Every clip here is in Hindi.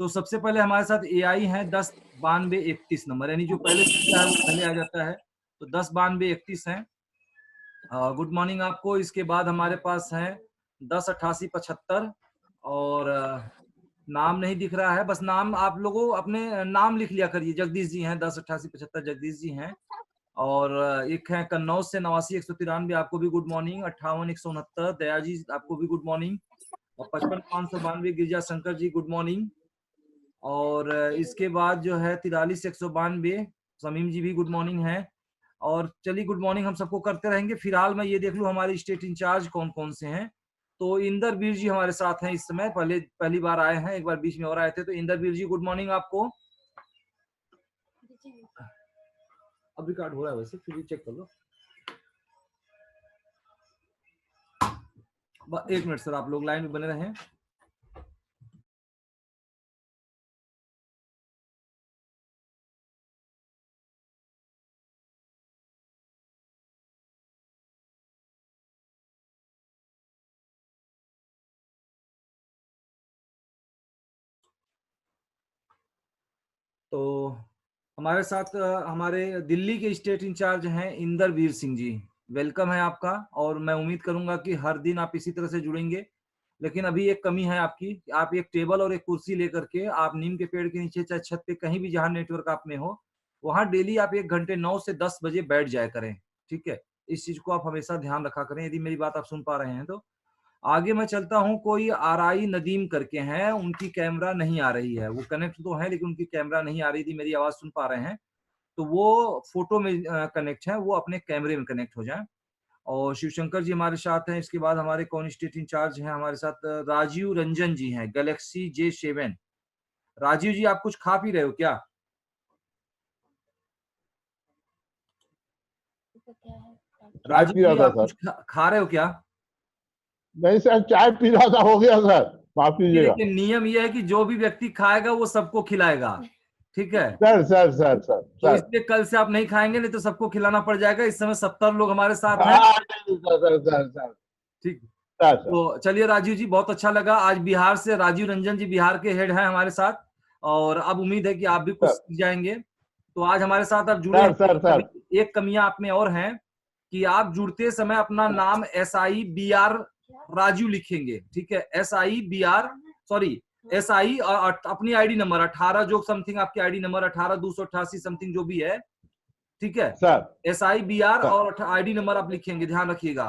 तो सबसे पहले हमारे साथ एआई है 109231 नंबर, यानी जो पहले है वो पहले आ जाता है, तो 109231 है। गुड मॉर्निंग आपको। इसके बाद हमारे पास है 108875 और नाम नहीं दिख रहा है, बस नाम आप लोगों अपने नाम लिख लिया करिए। जगदीश जी हैं 108875, जगदीश जी हैं। और एक है कन्नौज से 89 193, आपको भी गुड मॉर्निंग। 58 169 दया जी, आपको भी गुड मॉर्निंग। और 55 592 गिरिजा शंकर जी, गुड मॉर्निंग। और इसके बाद जो है 43 192 समीम जी भी गुड मॉर्निंग है। और चलिए गुड मॉर्निंग हम सबको करते रहेंगे। फिलहाल मैं ये देख लूं हमारे स्टेट इंचार्ज कौन कौन से हैं। तो इंदरवीर जी हमारे साथ हैं इस समय, पहली बार आए हैं, एक बार बीच में और आए थे। तो इंदरवीर जी गुड मॉर्निंग आपको। अब रिकॉर्ड हो रहा है वैसे, फिर भी चेक कर लो। एक मिनट सर, आप लोग लाइन में बने रहें। तो हमारे साथ हमारे दिल्ली के स्टेट इंचार्ज हैं इंदरवीर सिंह जी, वेलकम है आपका। और मैं उम्मीद करूंगा कि हर दिन आप इसी तरह से जुड़ेंगे। लेकिन अभी एक कमी है आपकी, आप एक टेबल और एक कुर्सी लेकर के आप नीम के पेड़ के नीचे चाहे छत पे कहीं भी जहां नेटवर्क आप में हो, वहां डेली आप 1 घंटे 9 से 10 बजे बैठ जाया करें। ठीक है, इस चीज को आप हमेशा ध्यान रखा करें, यदि मेरी बात आप सुन पा रहे हैं तो। आगे मैं चलता हूं। कोई आरआई नदीम करके हैं, उनकी कैमरा नहीं आ रही है, वो कनेक्ट तो है लेकिन उनकी कैमरा नहीं आ रही थी। मेरी आवाज सुन पा रहे हैं तो वो फोटो में कनेक्ट है, वो अपने कैमरे में कनेक्ट हो जाए। और शिवशंकर जी हमारे साथ हैं। इसके बाद हमारे कौन स्टेट इंचार्ज हैं हमारे साथ, राजीव रंजन जी हैं, गैलेक्सी J7। राजीव जी आप कुछ खा पी रहे हो क्या? चाय पी राजीव रहा जी था आप सर। कुछ खा रहे हो क्या? नहीं सर, चाय पी रहा था, हो गया सर, माफ कीजिएगा। देखिए नियम यह है कि जो भी व्यक्ति खाएगा वो सबको खिलाएगा। ठीक है, सर सर सर सर तो सर इसलिए कल से आप नहीं खाएंगे, नहीं तो सबको खिलाना पड़ जाएगा। इस समय 70 लोग हमारे साथ हैं। हाँ, नहीं, सर सर सर सर ठीक, सर सर तो चलिए राजीव जी, बहुत अच्छा लगा। आज बिहार से राजीव रंजन जी बिहार के हेड हैं हमारे साथ, और अब उम्मीद है कि आप भी कुछ सर सीख जाएंगे। तो आज हमारे साथ आप जुड़े सर हैं। सर सर अभी एक कमियां आप में और है कि आप जुड़ते समय अपना नाम SIBR राजू लिखेंगे। ठीक है, SIBR, सॉरी SI, और अपनी आईडी नंबर 18 जो समथिंग आपकी आईडी नंबर 18 288 समथिंग जो भी है। ठीक है, सर SIBR सर और आईडी नंबर आप लिखेंगे, ध्यान रखिएगा।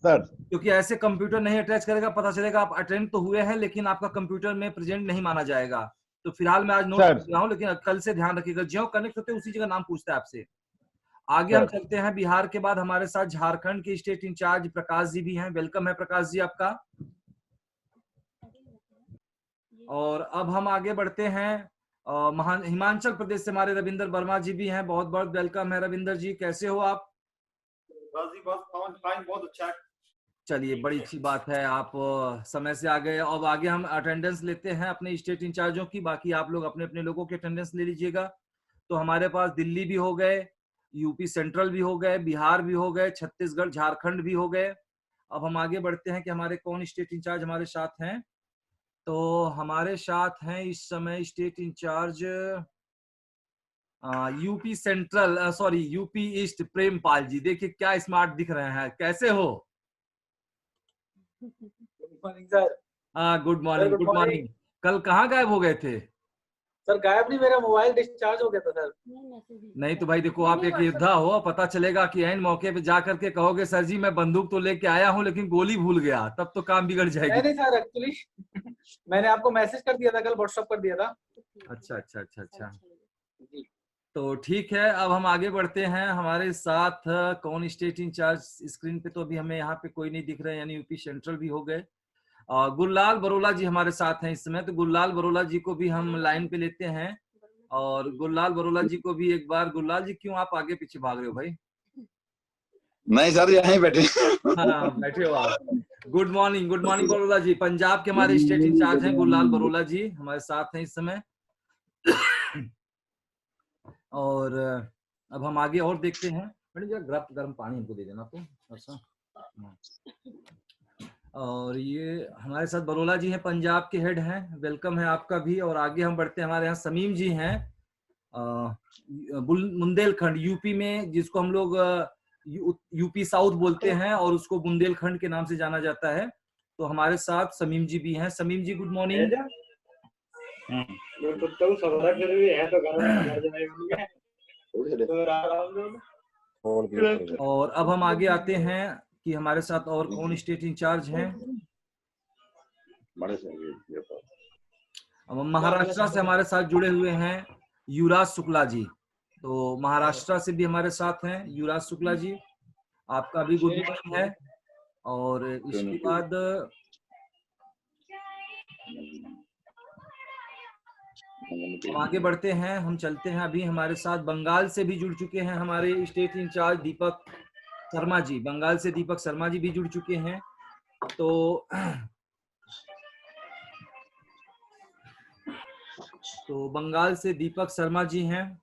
सर क्योंकि ऐसे कंप्यूटर नहीं अटैच करेगा, पता चलेगा आप अटेंड तो हुए हैं लेकिन आपका कंप्यूटर में प्रेजेंट नहीं माना जाएगा। तो फिलहाल मैं आज नोट सर कर रहा हूँ, लेकिन कल से ध्यान रखिएगा, जो कनेक्ट होते हैं उसी जगह नाम पूछता है आपसे। आगे हम सर चलते हैं। बिहार के बाद हमारे साथ झारखंड के स्टेट इंचार्ज प्रकाश जी भी हैं, वेलकम है प्रकाश जी आपका। और अब हम आगे बढ़ते हैं। हिमाचल प्रदेश से हमारे रविंदर वर्मा जी भी हैं, बहुत बहुत वेलकम है रविंदर जी, कैसे हो आप? बस जी बस, फाइन, बहुत अच्छा है। चलिए बड़ी अच्छी बात है, आप समय से आ गए। अब आगे हम अटेंडेंस लेते हैं अपने स्टेट इंचार्जों की, बाकी आप लोग अपने अपने लोगों की अटेंडेंस ले लीजिएगा। तो हमारे पास दिल्ली भी हो गए, यूपी सेंट्रल भी हो गए, बिहार भी हो गए, छत्तीसगढ़ झारखंड भी हो गए। अब हम आगे बढ़ते हैं कि हमारे कौन स्टेट इंचार्ज हमारे साथ हैं। तो हमारे साथ हैं इस समय state in-charge UP central, sorry UP east, Prempal ji. देखिए क्या स्मार्ट दिख रहे हैं, कैसे हो? Good morning sir. Good sir morning, good good morning. Morning. कल कहाँ गायब हो गए थे? सर गायब नहीं, मेरा मोबाइल डिस्चार्ज हो गया था सर। नहीं तो भाई देखो, आप एक योद्धा हो, पता चलेगा कि ऐन मौके पे जा करके कहोगे सर जी मैं बंदूक तो लेके आया हूँ लेकिन गोली भूल गया, तब तो काम बिगड़ जाएगी। नहीं सर, एक्चुअली मैंने आपको मैसेज कर दिया था, कल व्हाट्सएप कर दिया था। अच्छा अच्छा अच्छा अच्छा, जी तो ठीक है। अब हम आगे बढ़ते हैं। हमारे साथ कौन स्टेट इंचार्ज स्क्रीन पे तो अभी हमें यहाँ पे कोई नहीं दिख रहे, यानी यूपी सेंट्रल भी हो गए। गुललाल बरोला जी हमारे साथ हैं इस समय, तो गुललाल बरोला जी को भी हम लाइन पे लेते हैं। और गुललाल बरोला जी को भी एक बार, गुललाल जी क्यों आप आगे पीछे भाग रहे हो भाई? नहीं सर, यहीं बैठे। हाँ बैठे हो आप। Good morning, good morning Barola ji. Punjab के हमारे स्टेट इंचार्ज हैं गुललाल बरोला जी, हमारे साथ हैं इस समय। और अब हम आगे और देखते हैं। मैडम जरा गर्म पानी हमको दे देना तो। अच्छा, और ये हमारे साथ बरोला जी हैं, पंजाब के हेड हैं, वेलकम है आपका भी। और आगे हम बढ़ते हैं, हमारे यहाँ समीम जी हैं, बुंदेलखंड यूपी में, जिसको हम लोग यूपी साउथ बोलते हैं और उसको बुंदेलखंड के नाम से जाना जाता है। तो हमारे साथ समीम जी भी हैं। समीम जी गुड मॉर्निंग। और अब हम आगे आते हैं कि हमारे साथ और कौन स्टेट इंचार्ज हैं। अब महाराष्ट्र से हमारे साथ जुड़े हुए हैं युवराज शुक्ला जी। तो महाराष्ट्र से भी हमारे साथ हैं युवराज शुक्ला जी, आपका भी गुड मॉर्निंग है। और इसके बाद हम आगे बढ़ते हैं, हम चलते हैं। अभी हमारे साथ बंगाल से भी जुड़ चुके हैं हमारे स्टेट इंचार्ज दीपक शर्मा जी। बंगाल से दीपक शर्मा जी भी जुड़ चुके हैं। तो बंगाल से दीपक शर्मा जी हैं।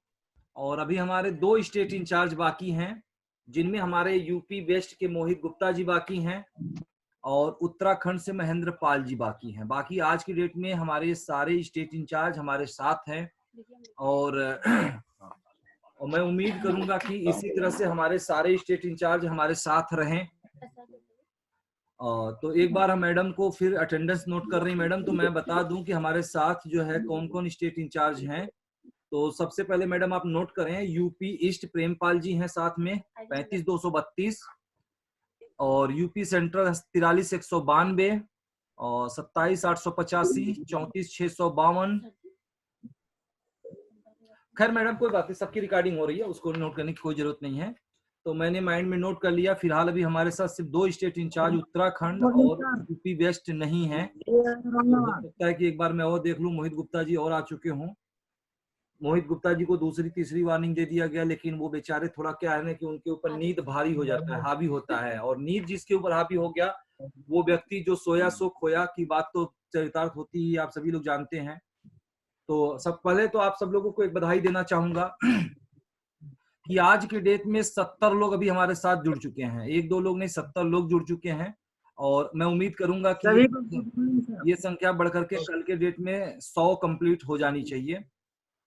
और अभी हमारे 2 स्टेट इंचार्ज बाकी हैं, जिनमें हमारे यूपी वेस्ट के मोहित गुप्ता जी बाकी हैं और उत्तराखंड से महेंद्र पाल जी बाकी हैं। बाकी आज की डेट में हमारे सारे स्टेट इंचार्ज हमारे साथ हैं। और मैं उम्मीद करूंगा कि इसी तरह से हमारे सारे स्टेट इंचार्ज हमारे साथ रहें। तो एक बार हम मैडम को फिर अटेंडेंस नोट कर रही हैं मैडम, तो मैं बता दूं कि हमारे साथ जो है कौन कौन स्टेट इंचार्ज हैं। तो सबसे पहले मैडम आप नोट करें, यूपी ईस्ट प्रेमपाल जी हैं साथ में 35,232, और यूपी सेंट्रल 43,192, और 27,885, 34,652। खैर मैडम कोई बात नहीं, सबकी रिकॉर्डिंग हो रही है, उसको नोट करने की कोई जरूरत नहीं है। तो मैंने माइंड में नोट कर लिया। फिलहाल अभी हमारे साथ सिर्फ 2 स्टेट इंचार्ज उत्तराखंड और यूपी वेस्ट नहीं है। तो हो सकता है कि एक बार मैं और देख लूं, मोहित गुप्ता जी और आ चुके हों। मोहित गुप्ता जी को दूसरी तीसरी वार्निंग दे दिया गया, लेकिन वो बेचारे थोड़ा क्या है ना कि उनके ऊपर नींद भारी हो जाता है, हावी होता है। और नींद जिसके ऊपर हावी हो गया, वो व्यक्ति जो सोया सो खोया की बात तो चरितार्थ होती ही, आप सभी लोग जानते हैं। तो सब पहले तो आप सब लोगों को एक बधाई देना चाहूंगा कि आज के डेट में 70 लोग अभी हमारे साथ जुड़ चुके हैं। 1-2 लोग नहीं, 70 लोग जुड़ चुके हैं। और मैं उम्मीद करूंगा कि ये संख्या बढ़कर के कल के डेट में 100 कंप्लीट हो जानी चाहिए।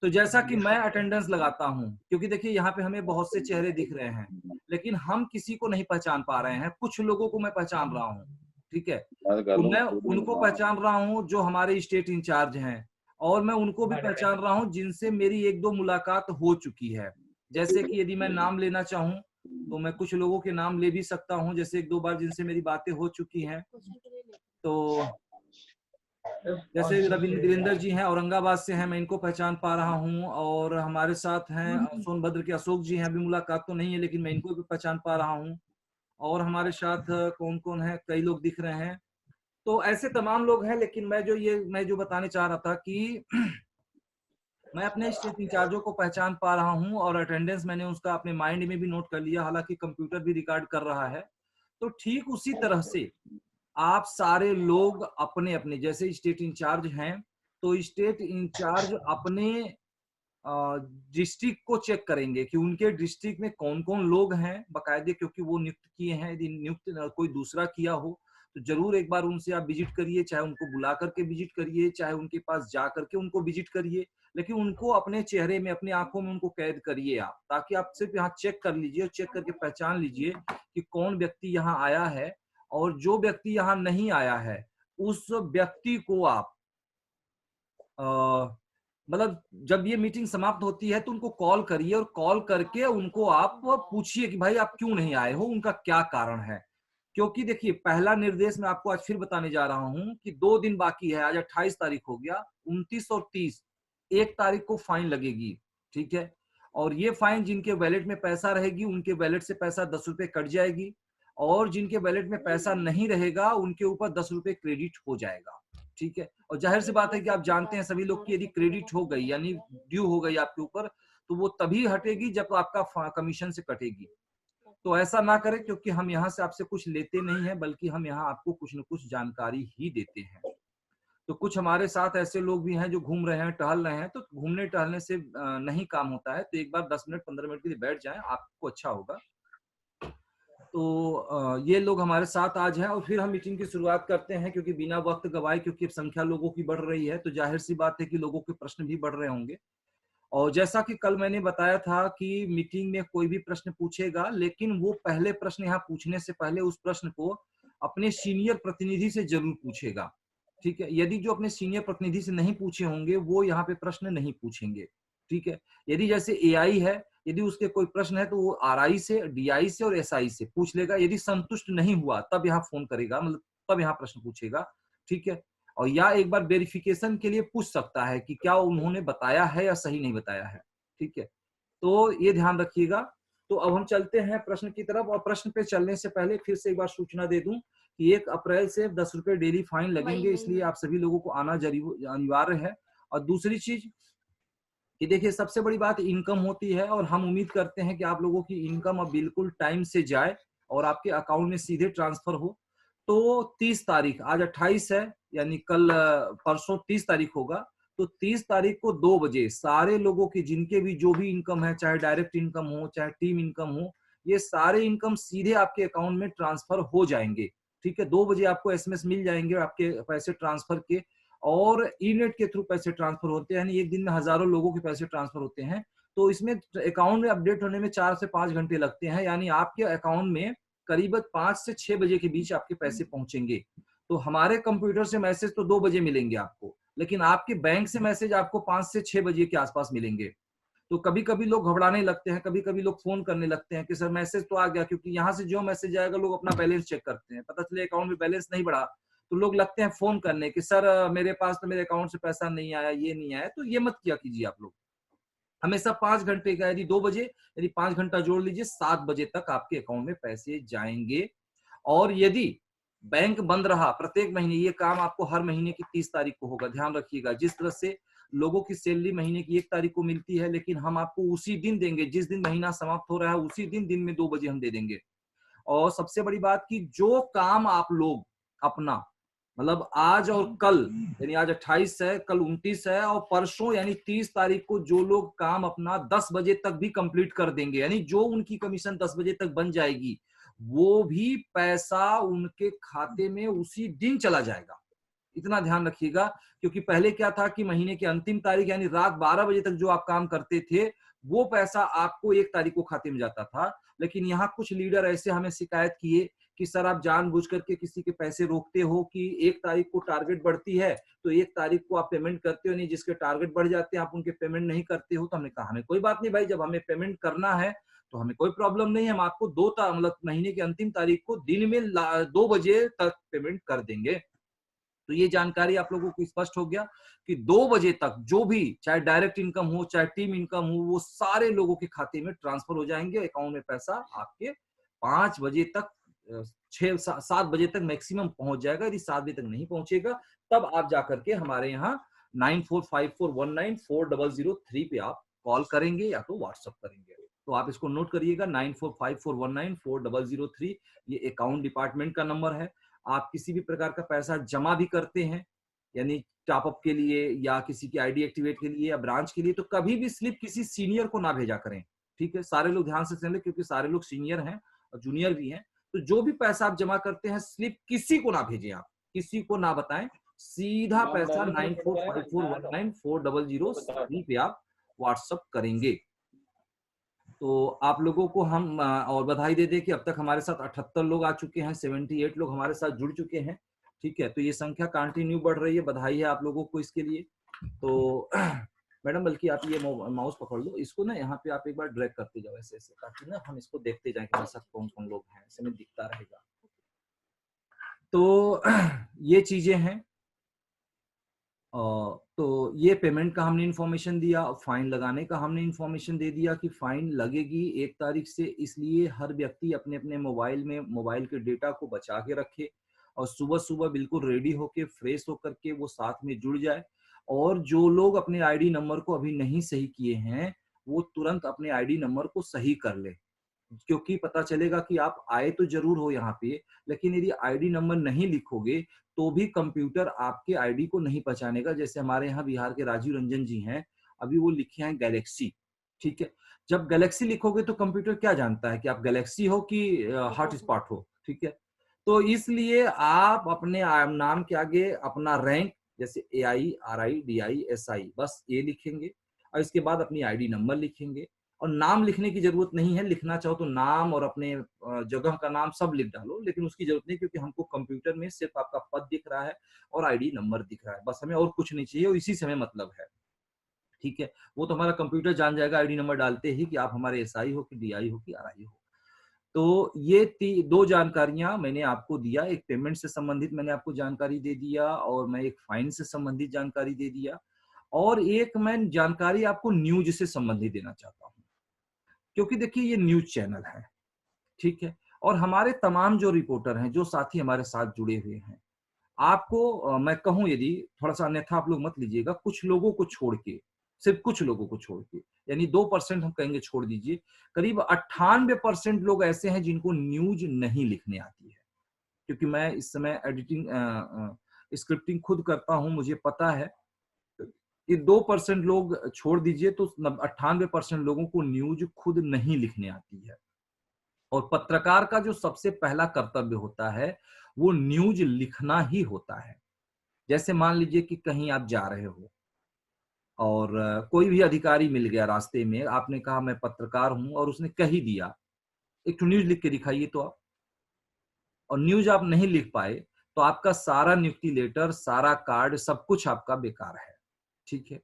तो जैसा कि मैं अटेंडेंस लगाता हूं, क्योंकि देखिए यहाँ पे हमें बहुत से चेहरे दिख रहे हैं, लेकिन हम किसी को नहीं पहचान पा रहे हैं। कुछ लोगों को मैं पहचान रहा हूँ, ठीक है। तो मैं उनको पहचान रहा हूँ जो हमारे स्टेट इंचार्ज हैं, और मैं उनको भी पहचान रहा हूँ जिनसे मेरी 1-2 मुलाकात हो चुकी है। जैसे कि यदि मैं नाम लेना चाहूँ तो मैं कुछ लोगों के नाम ले भी सकता हूँ, जैसे 1-2 बार जिनसे मेरी बातें हो चुकी हैं। तो जैसे वीरेंद्र जी हैं, औरंगाबाद से हैं, मैं इनको पहचान पा रहा हूँ। और हमारे साथ हैं सोनभद्र के अशोक जी हैं, अभी मुलाकात तो नहीं है लेकिन मैं इनको भी पहचान पा रहा हूँ। और हमारे साथ कौन कौन है, कई लोग दिख रहे हैं। तो ऐसे तमाम लोग हैं। लेकिन मैं जो बताने चाह रहा था कि मैं अपने स्टेट इंचार्जों को पहचान पा रहा हूँ, और अटेंडेंस मैंने उसका अपने माइंड में भी नोट कर लिया, हालांकि कंप्यूटर भी रिकॉर्ड कर रहा है। तो ठीक उसी तरह से आप सारे लोग अपने अपने जैसे स्टेट इंचार्ज हैं, तो स्टेट इंचार्ज अपने डिस्ट्रिक्ट को चेक करेंगे कि उनके डिस्ट्रिक्ट में कौन कौन लोग हैं बाकायदे, क्योंकि वो नियुक्त किए हैं। यदि नियुक्त कोई दूसरा किया हो तो जरूर एक बार उनसे आप विजिट करिए, चाहे उनको बुला करके विजिट करिए, चाहे उनके पास जा करके उनको विजिट करिए, लेकिन उनको अपने चेहरे में, अपनी आंखों में उनको कैद करिए आप, ताकि आप सिर्फ यहाँ चेक कर लीजिए और चेक करके पहचान लीजिए कि कौन व्यक्ति यहाँ आया है। और जो व्यक्ति यहाँ नहीं आया है, उस व्यक्ति को आप मतलब जब ये मीटिंग समाप्त होती है तो उनको कॉल करिए, और कॉल करके उनको आप पूछिए कि भाई आप क्यों नहीं आए हो, उनका क्या कारण है। क्योंकि देखिए, पहला निर्देश मैं आपको आज फिर बताने जा रहा हूं कि 2 दिन बाकी है। आज 28 तारीख हो गया, 29 और 30, 1 तारीख को फाइन लगेगी, ठीक है। और ये फाइन जिनके वैलेट में पैसा रहेगी, उनके वैलेट से पैसा 10 रुपए कट जाएगी, और जिनके वैलेट में पैसा नहीं रहेगा उनके ऊपर 10 रुपए क्रेडिट हो जाएगा, ठीक है। और जाहिर सी बात है कि आप जानते हैं सभी लोग कि यदि क्रेडिट हो गई, यानी ड्यू हो गई आपके ऊपर, तो वो तभी हटेगी जब आपका कमीशन से कटेगी। तो ऐसा ना करें, क्योंकि हम यहाँ से आपसे कुछ लेते नहीं है, बल्कि हम यहाँ आपको कुछ न कुछ जानकारी ही देते हैं। तो कुछ हमारे साथ ऐसे लोग भी हैं जो घूम रहे हैं, टहल रहे हैं। तो घूमने टहलने से नहीं काम होता है, तो एक बार 10 मिनट 15 मिनट के लिए बैठ जाएं, आपको अच्छा होगा। तो ये लोग हमारे साथ आज हैं और फिर हम मीटिंग की शुरुआत करते हैं, क्योंकि बिना वक्त गवाए, क्योंकि अब संख्या लोगों की बढ़ रही है तो जाहिर सी बात है कि लोगों के प्रश्न भी बढ़ रहे होंगे। और जैसा कि कल मैंने बताया था कि मीटिंग में कोई भी प्रश्न पूछेगा, लेकिन वो पहले प्रश्न यहाँ पूछने से पहले उस प्रश्न को अपने सीनियर प्रतिनिधि से जरूर पूछेगा। ठीक है, यदि जो अपने सीनियर प्रतिनिधि से नहीं पूछे होंगे वो यहाँ पे प्रश्न नहीं पूछेंगे। ठीक है, यदि जैसे एआई है, यदि उसके कोई प्रश्न है तो वो आरआई से, डीआई से और एसआई से पूछ लेगा। यदि संतुष्ट नहीं हुआ तब यहाँ फोन करेगा, मतलब तब यहाँ प्रश्न पूछेगा। ठीक है, और या एक बार वेरिफिकेशन के लिए पूछ सकता है कि क्या उन्होंने बताया है या सही नहीं बताया है। ठीक है, तो ये ध्यान रखिएगा। तो अब हम चलते हैं प्रश्न की तरफ, और प्रश्न पे चलने से पहले फिर से एक बार सूचना दे दूं कि 1 अप्रैल से 10 रुपए डेली फाइन लगेंगे, इसलिए आप सभी लोगों को आना जरूर अनिवार्य है। और दूसरी चीज कि देखिए, सबसे बड़ी बात इनकम होती है, और हम उम्मीद करते हैं कि आप लोगों की इनकम अब बिल्कुल टाइम से जाए और आपके अकाउंट में सीधे ट्रांसफर हो। तो 30 तारीख, आज 28 है, यानी कल परसों 30 तारीख होगा। तो 30 तारीख को 2 बजे सारे लोगों की, जिनके भी जो भी इनकम है, चाहे डायरेक्ट इनकम हो चाहे टीम इनकम हो, ये सारे इनकम सीधे आपके अकाउंट में ट्रांसफर हो जाएंगे। ठीक है, 2 बजे आपको एसएमएस मिल जाएंगे आपके पैसे ट्रांसफर के, और ई नेट के थ्रू पैसे ट्रांसफर होते हैं, यानी एक दिन में हजारों लोगों के पैसे ट्रांसफर होते हैं। तो इसमें अकाउंट में अपडेट होने में 4 से 5 घंटे लगते हैं, यानी आपके अकाउंट में करीबन 5 से 6 बजे के बीच आपके पैसे पहुंचेंगे। तो हमारे कंप्यूटर से मैसेज तो 2 बजे मिलेंगे आपको, लेकिन आपके बैंक से मैसेज आपको 5 से 6 बजे के आसपास मिलेंगे। तो कभी कभी लोग घबराने लगते हैं, कभी कभी लोग फोन करने लगते हैं कि सर मैसेज तो आ गया, क्योंकि यहाँ से जो मैसेज आएगा लोग अपना बैलेंस चेक करते हैं, पता चले अकाउंट में बैलेंस नहीं बढ़ा तो लोग लगते हैं फोन करने कि सर मेरे पास तो मेरे अकाउंट से पैसा नहीं आया, ये नहीं आया। तो ये मत किया कीजिए आप लोग। हमेशा 5 घंटे का, यदि 2 बजे, यदि 5 घंटा जोड़ लीजिए, 7 बजे तक आपके अकाउंट में पैसे जाएंगे। और यदि बैंक बंद रहा प्रत्येक महीने, ये काम आपको हर महीने की 30 तारीख को होगा, ध्यान रखिएगा। जिस तरह से लोगों की सैलरी महीने की 1 तारीख को मिलती है, लेकिन हम आपको उसी दिन देंगे, जिस दिन महीना समाप्त हो रहा है उसी दिन में 2 बजे हम दे देंगे। और सबसे बड़ी बात कि जो काम आप लोग अपना, मतलब आज और कल, यानी आज 28 है, कल 29 है, और परसों यानी 30 तारीख को जो लोग काम अपना 10 बजे तक भी कंप्लीट कर देंगे, यानी जो उनकी कमीशन 10 बजे तक बन जाएगी, वो भी पैसा उनके खाते में उसी दिन चला जाएगा। इतना ध्यान रखिएगा, क्योंकि पहले क्या था कि महीने की अंतिम तारीख यानी रात 12 बजे तक जो आप काम करते थे, वो पैसा आपको 1 तारीख को खाते में जाता था। लेकिन यहाँ कुछ लीडर ऐसे हमें शिकायत किए कि सर आप जानबूझ करके किसी के पैसे रोकते हो, कि 1 तारीख को टारगेट बढ़ती है तो 1 तारीख को आप पेमेंट करते हो, नहीं जिसके टारगेट बढ़ जाते हैं आप उनके पेमेंट नहीं करते हो। तो हमने कहा हमें कोई बात नहीं भाई, जब हमें पेमेंट करना है तो हमें कोई प्रॉब्लम नहीं है, हम आपको मतलब महीने की अंतिम तारीख को दिन में 2 बजे तक पेमेंट कर देंगे। तो ये जानकारी आप लोगों को स्पष्ट हो गया कि 2 बजे तक जो भी, चाहे डायरेक्ट इनकम हो चाहे टीम इनकम हो, वो सारे लोगों के खाते में ट्रांसफर हो जाएंगे। अकाउंट में पैसा आपके 5 बजे तक, 6-7 बजे तक मैक्सिमम पहुंच जाएगा। यदि 7 बजे तक नहीं पहुंचेगा तब आप जाकर के हमारे यहाँ 9454194003 पे आप कॉल करेंगे या तो व्हाट्सएप करेंगे। तो आप इसको नोट करिएगा, 9454194003, ये अकाउंट डिपार्टमेंट का नंबर है। आप किसी भी प्रकार का पैसा जमा भी करते हैं, यानी टॉपअप के लिए या किसी की आईडी एक्टिवेट के लिए या ब्रांच के लिए, तो कभी भी स्लिप किसी सीनियर को ना भेजा करें। ठीक है, सारे लोग ध्यान से सुन लें, क्योंकि सारे लोग सीनियर हैं और जूनियर भी हैं। तो जो भी पैसा आप जमा करते हैं, स्लिप किसी को ना भेजें, आप किसी को ना बताएं, सीधा पैसा 9454194003 पे आप व्हाट्सएप करेंगे। तो आप लोगों को हम और बधाई दे दें कि अब तक हमारे साथ 78 लोग आ चुके हैं, 78 लोग हमारे साथ जुड़ चुके हैं। ठीक है, तो ये संख्या कंटिन्यू बढ़ रही है, बधाई है आप लोगों को इसके लिए। तो मैडम बल्कि आप ये माउस पकड़ लो, इसको ना यहाँ पे आप एक बार ड्रैग करते जाओ ऐसे ऐसे, ताकि ना हम इसको देखते जाएं कि हमारे साथ कौन कौन लोग हैं, ऐसे में दिखता रहेगा। तो ये चीजें हैं। तो ये पेमेंट का हमने इन्फॉर्मेशन दिया, फाइन लगाने का हमने इन्फॉर्मेशन दे दिया कि फाइन लगेगी 1 तारीख से, इसलिए हर व्यक्ति अपने अपने मोबाइल में मोबाइल के डेटा को बचा के रखे और सुबह सुबह बिल्कुल रेडी होके फ्रेश होकर के वो साथ में जुड़ जाए। और जो लोग अपने आईडी नंबर को अभी नहीं सही किए हैं, वो तुरंत अपने आईडी नंबर को सही कर ले, क्योंकि पता चलेगा कि आप आए तो जरूर हो यहाँ पे, लेकिन यदि आईडी नंबर नहीं लिखोगे तो भी कंप्यूटर आपके आईडी को नहीं पहचानेगा। जैसे हमारे यहाँ बिहार के राजीव रंजन जी हैं, अभी वो लिखे हैं गैलेक्सी, ठीक है। जब गैलेक्सी लिखोगे तो कंप्यूटर क्या जानता है कि आप गैलेक्सी हो कि हॉटस्पॉट हो, ठीक है। तो इसलिए आप अपने नाम के आगे अपना रैंक जैसे AI, RI, DI, SI बस ये लिखेंगे और इसके बाद अपनी ID नंबर लिखेंगे। और नाम लिखने की जरूरत नहीं है, लिखना चाहो तो नाम और अपने जगह का नाम सब लिख डालो, लेकिन उसकी जरूरत नहीं, क्योंकि हमको कंप्यूटर में सिर्फ आपका पद दिख रहा है और ID नंबर दिख रहा है, बस हमें और कुछ नहीं चाहिए और इसी से हमें मतलब है, ठीक है। वो तो हमारा कंप्यूटर जान जाएगा ID नंबर डालते ही कि आप हमारे SI हो कि DI हो कि RI हो। तो ये दो जानकारियां मैंने आपको दिया, एक पेमेंट से संबंधित मैंने आपको जानकारी दे दिया और मैं एक फाइन से संबंधित जानकारी दे दिया, और एक मैं जानकारी आपको न्यूज से संबंधित देना चाहता हूं, क्योंकि देखिए ये न्यूज चैनल है, ठीक है। और हमारे तमाम जो रिपोर्टर हैं, जो साथी हमारे साथ जुड़े हुए हैं, आपको मैं कहूं यदि थोड़ा सा, अन्यथा आप लोग मत लीजिएगा, कुछ लोगों को छोड़ के, सिर्फ कुछ लोगों को छोड़ के, यानी 2% हम कहेंगे छोड़ दीजिए, करीब 98% लोग ऐसे हैं जिनको न्यूज नहीं लिखने आती है। क्योंकि मैं इस समय एडिटिंग स्क्रिप्टिंग खुद करता हूं, मुझे पता है कि 2% लोग छोड़ दीजिए तो 98% लोगों को न्यूज खुद नहीं लिखने आती है। और पत्रकार का जो सबसे पहला कर्तव्य होता है वो न्यूज लिखना ही होता है। जैसे मान लीजिए कि कहीं आप जा रहे हो और कोई भी अधिकारी मिल गया रास्ते में, आपने कहा मैं पत्रकार हूं, और उसने कह ही दिया एक तो न्यूज लिख के दिखाइए तो आप, और न्यूज आप नहीं लिख पाए तो आपका सारा नियुक्ति लेटर, सारा कार्ड, सब कुछ आपका बेकार है, ठीक है।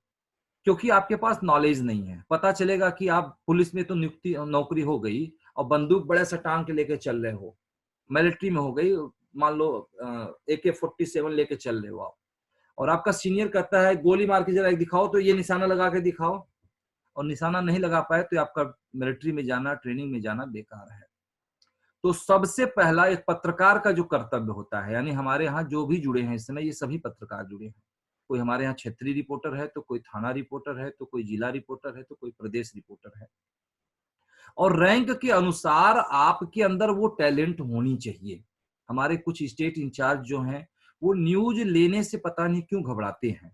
क्योंकि आपके पास नॉलेज नहीं है। पता चलेगा कि आप पुलिस में तो नियुक्ति नौकरी हो गई और बंदूक बड़े सा टांग के लेके चल रहे हो, मिलिट्री में हो गई, मान लो AK-47 लेके चल रहे हो आप, और आपका सीनियर कहता है गोली मार के जरा दिखाओ, तो ये निशाना लगा के दिखाओ, और निशाना नहीं लगा पाए तो आपका मिलिट्री में जाना, ट्रेनिंग में जाना बेकार है। तो सबसे पहला एक पत्रकार का जो कर्तव्य होता है, यानी हमारे यहाँ जो भी जुड़े हैं इस समय, ये सभी पत्रकार जुड़े हैं। कोई हमारे यहाँ क्षेत्रीय रिपोर्टर है, तो कोई थाना रिपोर्टर है, तो कोई जिला रिपोर्टर है, तो कोई प्रदेश रिपोर्टर है। और रैंक के अनुसार आपके अंदर वो टैलेंट होनी चाहिए। हमारे कुछ स्टेट इंचार्ज जो हैं वो न्यूज लेने से पता नहीं क्यों घबराते हैं।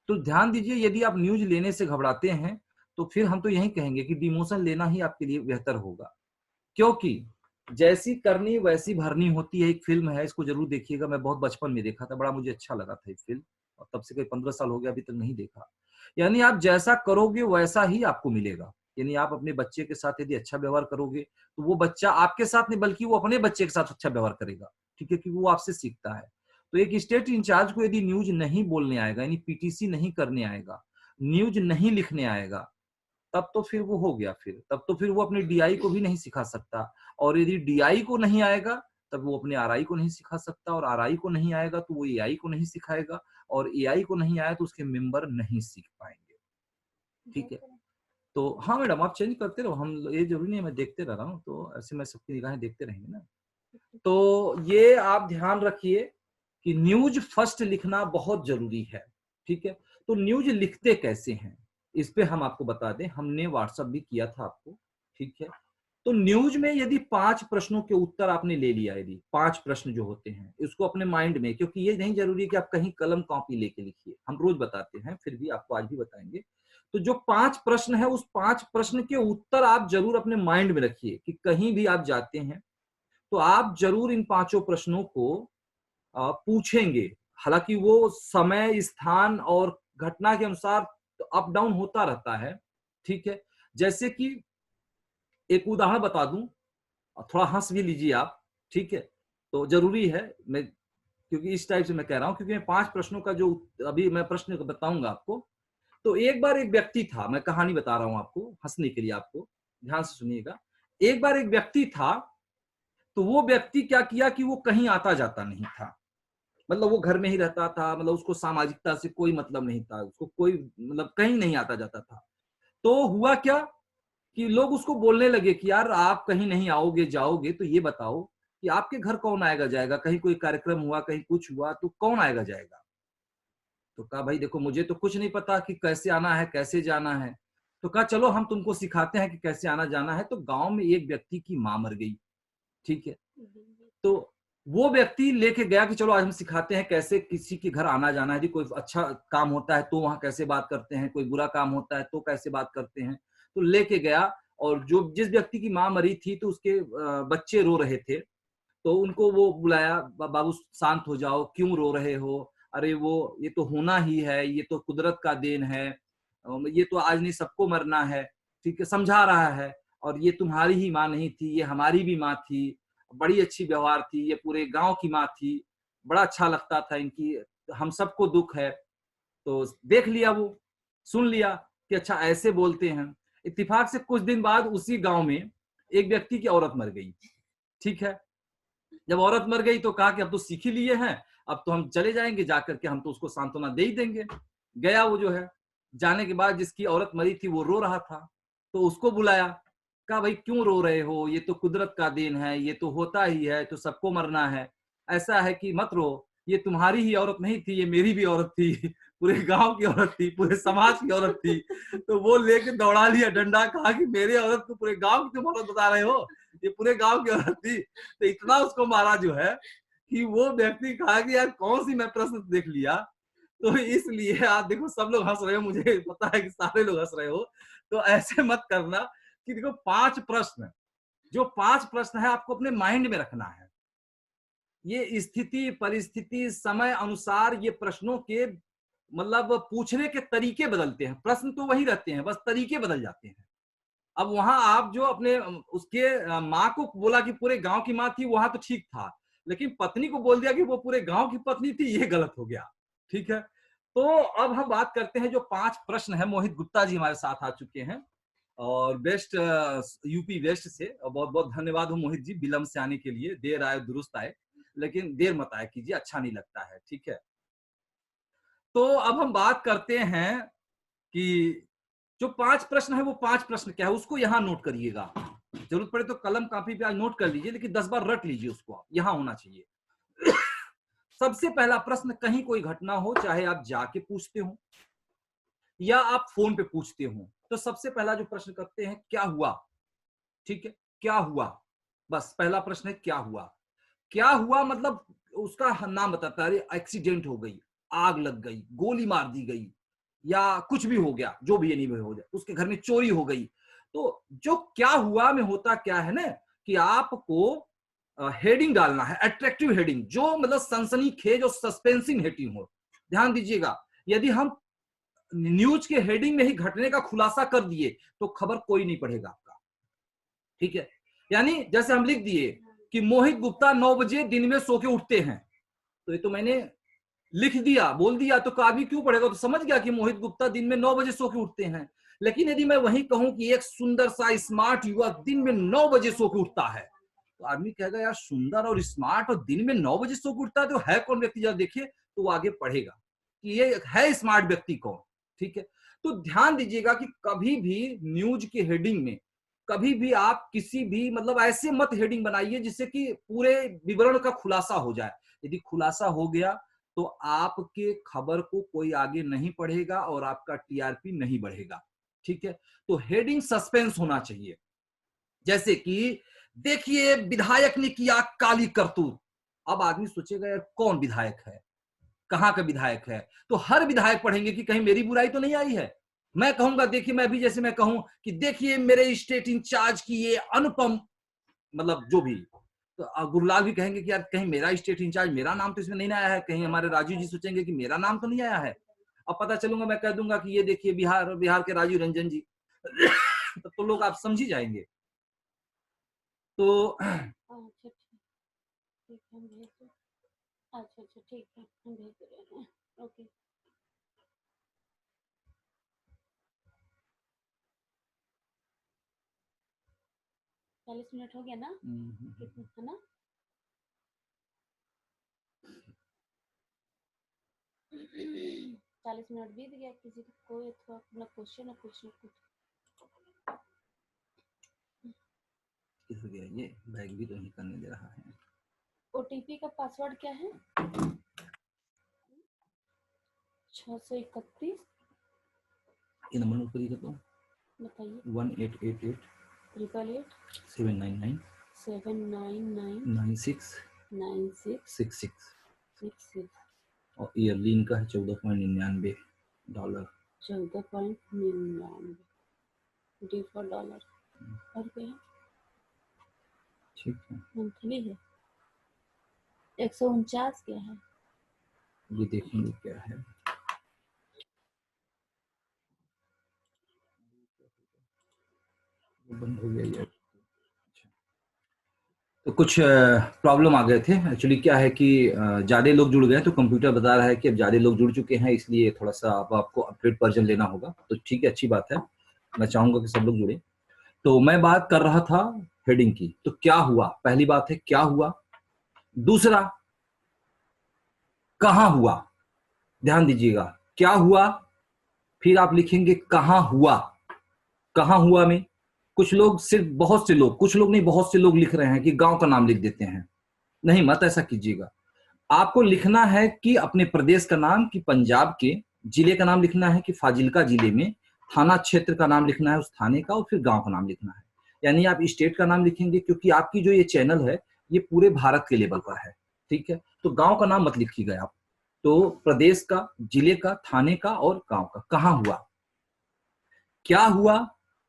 तो ध्यान दीजिए, यदि आप न्यूज लेने से घबराते हैं तो फिर हम तो यही कहेंगे कि डिमोशन लेना ही आपके लिए बेहतर होगा। क्योंकि जैसी करनी वैसी भरनी होती है, एक फिल्म है, इसको जरूर देखिएगा। मैं बहुत बचपन में देखा था, बड़ा मुझे अच्छा लगा था ये फिल्म, और तब से कोई 15 साल हो गया, अभी तक नहीं देखा। यानी आप जैसा करोगे वैसा ही आपको मिलेगा। यानी आप अपने बच्चे के साथ यदि अच्छा व्यवहार करोगे तो वो बच्चा आपके साथ नहीं बल्कि वो अपने बच्चे के साथ अच्छा व्यवहार करेगा, ठीक है, क्योंकि वो आपसे सीखता है। तो एक स्टेट इंचार्ज को यदि न्यूज नहीं बोलने आएगा, यानी PTC नहीं करने आएगा, न्यूज नहीं लिखने आएगा, तब तो फिर वो हो गया, तब तो फिर वो अपने DI को भी नहीं सिखा सकता, और यदि DI को नहीं आएगा तब वो अपने RI को नहीं सिखा सकता, और RI को नहीं आएगा तो वो AI को नहीं सिखाएगा, और AI को नहीं आया तो उसके मेंबर नहीं सीख पाएंगे, ठीक है। तो हाँ मैडम, आप चेंज करते रहो, हम ये जरूरी नहीं है मैं देखते रह रहा हूँ, तो ऐसे मैं सबकी निगाहें देखते रहेंगे ना। तो ये आप ध्यान रखिए कि न्यूज फर्स्ट लिखना बहुत जरूरी है, ठीक है। तो न्यूज लिखते कैसे हैं इस पे हम आपको बता दें, हमने व्हाट्सएप भी किया था आपको, ठीक है। तो न्यूज में यदि 5 प्रश्नों के उत्तर आपने ले लिया, यदि 5 प्रश्न जो होते हैं इसको अपने माइंड में, क्योंकि ये नहीं जरूरी है कि आप कहीं कलम कॉपी लेके लिखिए, हम रोज बताते हैं, फिर भी आपको आज भी बताएंगे। तो जो 5 प्रश्न है उस 5 प्रश्न के उत्तर आप जरूर अपने माइंड में रखिए कि कहीं भी आप जाते हैं तो आप जरूर इन 5 प्रश्नों को पूछेंगे। हालांकि वो समय, स्थान और घटना के अनुसार अप डाउन होता रहता है, ठीक है। जैसे कि एक उदाहरण बता दूं, थोड़ा हंस भी लीजिए आप, ठीक है। तो जरूरी है, मैं क्योंकि इस टाइप से मैं कह रहा हूं, क्योंकि मैं 5 प्रश्नों का जो अभी मैं प्रश्न बताऊंगा आपको। तो एक बार एक व्यक्ति था, मैं कहानी बता रहा हूं आपको हंसने के लिए, आपको ध्यान से सुनिएगा। एक बार एक व्यक्ति था, तो वो व्यक्ति क्या किया कि वो कहीं आता जाता नहीं था, मतलब वो घर में ही रहता था, मतलब उसको सामाजिकता से कोई मतलब नहीं था, उसको कोई मतलब कहीं नहीं आता जाता था। तो हुआ क्या कि लोग उसको बोलने लगे कि यार आप कहीं नहीं आओगे जाओगे, तो ये बताओ कि आपके घर कौन आएगा जाएगा, कहीं कोई कार्यक्रम हुआ, कहीं कुछ हुआ तो कौन आएगा जाएगा। तो कहा भाई देखो मुझे तो कुछ नहीं पता कि कैसे आना है कैसे जाना है। तो कहा चलो हम तुमको सिखाते हैं कि कैसे आना जाना है। तो गांव में एक व्यक्ति की मां मर गई, ठीक है। तो वो व्यक्ति लेके गया कि चलो आज हम सिखाते हैं कैसे किसी के घर आना जाना है, यदि कोई अच्छा काम होता है तो वहां कैसे बात करते हैं, कोई बुरा काम होता है तो कैसे बात करते हैं। तो लेके गया, और जो जिस व्यक्ति की माँ मरी थी तो उसके बच्चे रो रहे थे, तो उनको वो बुलाया, बाबू शांत हो जाओ, क्यों रो रहे हो, अरे वो ये तो होना ही है, ये तो कुदरत का देन है, ये तो आज नहीं सबको मरना है, ठीक है, समझा रहा है। और ये तुम्हारी ही माँ नहीं थी, ये हमारी भी माँ थी, बड़ी अच्छी व्यवहार थी, ये पूरे गांव की माँ थी, बड़ा अच्छा लगता था इनकी, हम सबको दुख है। तो देख लिया, वो सुन लिया कि अच्छा ऐसे बोलते हैं। इत्तेफाक से कुछ दिन बाद उसी गांव में एक व्यक्ति की औरत मर गई, ठीक है। जब औरत मर गई तो कहा कि अब तो सीख ही लिए हैं, अब तो हम चले जाएंगे, जाकर के हम तो उसको सांत्वना दे ही देंगे। गया वो जो है, जाने के बाद जिसकी औरत मरी थी वो रो रहा था, तो उसको बुलाया, कहा भाई क्यों रो रहे हो, ये तो कुदरत का देन है, ये तो होता ही है, तो सबको मरना है, ऐसा है कि मत रो, ये तुम्हारी ही औरत नहीं थी, ये मेरी भी औरत थी, पूरे गांव की औरत थी, पूरे समाज की औरत थी। तो वो लेके दौड़ा लिया डंडा, कहा कि मेरे औरत को पूरे गांव की तुम औरत बता रहे हो, ये पूरे गांव की औरत थी। तो इतना उसको मारा जो है कि वो व्यक्ति कहा कि यार कौन सी मैं प्रश्न देख लिया। तो इसलिए आप देखो सब लोग हंस रहे हो, मुझे पता है कि सारे लोग हंस रहे हो, तो ऐसे मत करना कि देखो 5 प्रश्न, जो 5 प्रश्न है आपको अपने माइंड में रखना है। ये स्थिति परिस्थिति समय अनुसार ये प्रश्नों के मतलब पूछने के तरीके बदलते हैं, प्रश्न तो वही रहते हैं, बस तरीके बदल जाते हैं। अब वहां आप जो अपने उसके माँ को बोला कि पूरे गांव की माँ थी, वहां तो ठीक था, लेकिन पत्नी को बोल दिया कि वो पूरे गांव की पत्नी थी, ये गलत हो गया, ठीक है। तो अब हम बात करते हैं जो 5 प्रश्न है। मोहित गुप्ता जी हमारे साथ आ चुके हैं, और वेस्ट यूपी वेस्ट से, और बहुत बहुत धन्यवाद हो मोहित जी विलंब से आने के लिए, देर आए दुरुस्त आए, लेकिन देर मत आया कीजिए, अच्छा नहीं लगता है, ठीक है। तो अब हम बात करते हैं कि जो 5 प्रश्न है वो 5 प्रश्न क्या है, उसको यहां नोट करिएगा, जरूरत पड़े तो कलम कापी पे आज नोट कर लीजिए, लेकिन 10 बार रट लीजिए उसको, यहां होना चाहिए। सबसे पहला प्रश्न, कहीं कोई घटना हो, चाहे आप जाके पूछते हो या आप फोन पे पूछते हो, तो सबसे पहला जो प्रश्न करते हैं क्या हुआ, ठीक है, क्या हुआ, बस पहला प्रश्न है क्या हुआ। क्या हुआ मतलब उसका नाम बताता है, अरे एक्सीडेंट हो गई, आग लग गई, गोली मार दी गई, या कुछ भी हो गया, जो भी नहीं हो जाए, उसके घर में चोरी हो गई। तो जो क्या हुआ में होता क्या है ना, कि आपको हेडिंग डालना है, अट्रैक्टिव हेडिंग, जो मतलब सनसनीखेज और सस्पेंसिंग हेडिंग हो। ध्यान दीजिएगा, यदि हम न्यूज के हेडिंग में ही घटने का खुलासा कर दिए तो खबर कोई नहीं पढ़ेगा आपका, ठीक है। यानी जैसे हम लिख दिए कि मोहित गुप्ता 9 बजे दिन में सो के उठते हैं, तो ये तो मैंने लिख दिया, बोल दिया, तो आदमी क्यों पढ़ेगा, तो समझ गया कि मोहित गुप्ता दिन में 9 बजे सो के उठते हैं। लेकिन यदि मैं वही कहूं कि एक सुंदर सा स्मार्ट युवक दिन में 9 बजे सो के उठता है, तो आदमी कहेगा यार सुंदर और स्मार्ट और दिन में 9 बजे सो के उठता है, तो है कौन व्यक्ति, जरा देखिए, तो वो आगे पढ़ेगा कि ये है स्मार्ट व्यक्ति कौन, ठीक है। तो ध्यान दीजिएगा कि कभी भी न्यूज के हेडिंग में कभी भी आप किसी भी मतलब ऐसे मत हेडिंग बनाइए जिससे कि पूरे विवरण का खुलासा हो जाए। यदि खुलासा हो गया तो आपके खबर को कोई आगे नहीं पढ़ेगा और आपका टीआरपी नहीं बढ़ेगा, ठीक है। तो हेडिंग सस्पेंस होना चाहिए, जैसे कि देखिए विधायक ने किया काली करतूत। अब आदमी सोचेगा यार कौन विधायक है, कहां का विधायक है, तो हर विधायक पढ़ेंगे कि कहीं मेरी बुराई तो नहीं आई है। मैं कहूंगा देखिए, मैं भी जैसे मैं कहूं कि देखिए मेरे स्टेट इंचार्ज की ये अनुपम, मतलब जो भी, तो गुरुलाल भी कहेंगे कि यार कहीं मेरा स्टेट इंचार्ज, मेरा नाम तो इसमें नहीं आया है, कहीं हमारे राजू जी सोचेंगे कि मेरा नाम तो नहीं आया है। अब पता चलूंगा, मैं कह दूंगा कि ये देखिए बिहार के राजीव रंजन जी। तो लोग आप समझ ही जाएंगे। तो अच्छा ठीक है, हम भेज दो। अच्छा ठीक है, हम भेज रहे हैं। ओके। 40 मिनट हो गया ना, कितना है ना। 40 मिनट बीत गया, किसी को कोई थोड़ा अपना क्वेश्चन है, कुछ ना कुछ। हो गया, ये बैग भी तो नहीं करने दे रहा है। ओटीपी का पासवर्ड क्या है? 631। ये नंबर नोट करिएगा तो बताइए। 1888 888 799 799 9666 66। और ईयरली इनका है $14.99। 14.99। D for dollar. और क्या है? ठीक है, मंथली है। 149 क्या है? ये देखेंगे क्या है। ये बंद हो गया ये। अच्छा। तो कुछ प्रॉब्लम आ गए थे एक्चुअली। क्या है कि ज्यादा लोग जुड़ गए तो कंप्यूटर बता रहा है कि अब ज्यादा लोग जुड़ चुके हैं, इसलिए थोड़ा सा आपको अपडेट वर्जन लेना होगा। तो ठीक है, अच्छी बात है, मैं चाहूंगा कि सब लोग जुड़े। तो मैं बात कर रहा था हेडिंग की। तो क्या हुआ, पहली बात है क्या हुआ। दूसरा, कहां हुआ। ध्यान दीजिएगा, क्या हुआ, फिर आप लिखेंगे कहां हुआ। कहां हुआ में कुछ लोग, सिर्फ बहुत से लोग, कुछ लोग नहीं बहुत से लोग लिख रहे हैं कि गांव का नाम लिख देते हैं। नहीं, मत ऐसा कीजिएगा। आपको लिखना है कि अपने प्रदेश का नाम, कि पंजाब के जिले का नाम लिखना है, कि फाजिल्का जिले में थाना क्षेत्र का नाम लिखना है उस थाने का, और फिर गांव का नाम लिखना है। यानी आप स्टेट का नाम लिखेंगे, क्योंकि आपकी जो ये चैनल है ये पूरे भारत के लेवल पर है। ठीक है, तो गांव का नाम मत लिखिएगा आप। तो प्रदेश का, जिले का, थाने का और गांव का। कहां हुआ, क्या हुआ,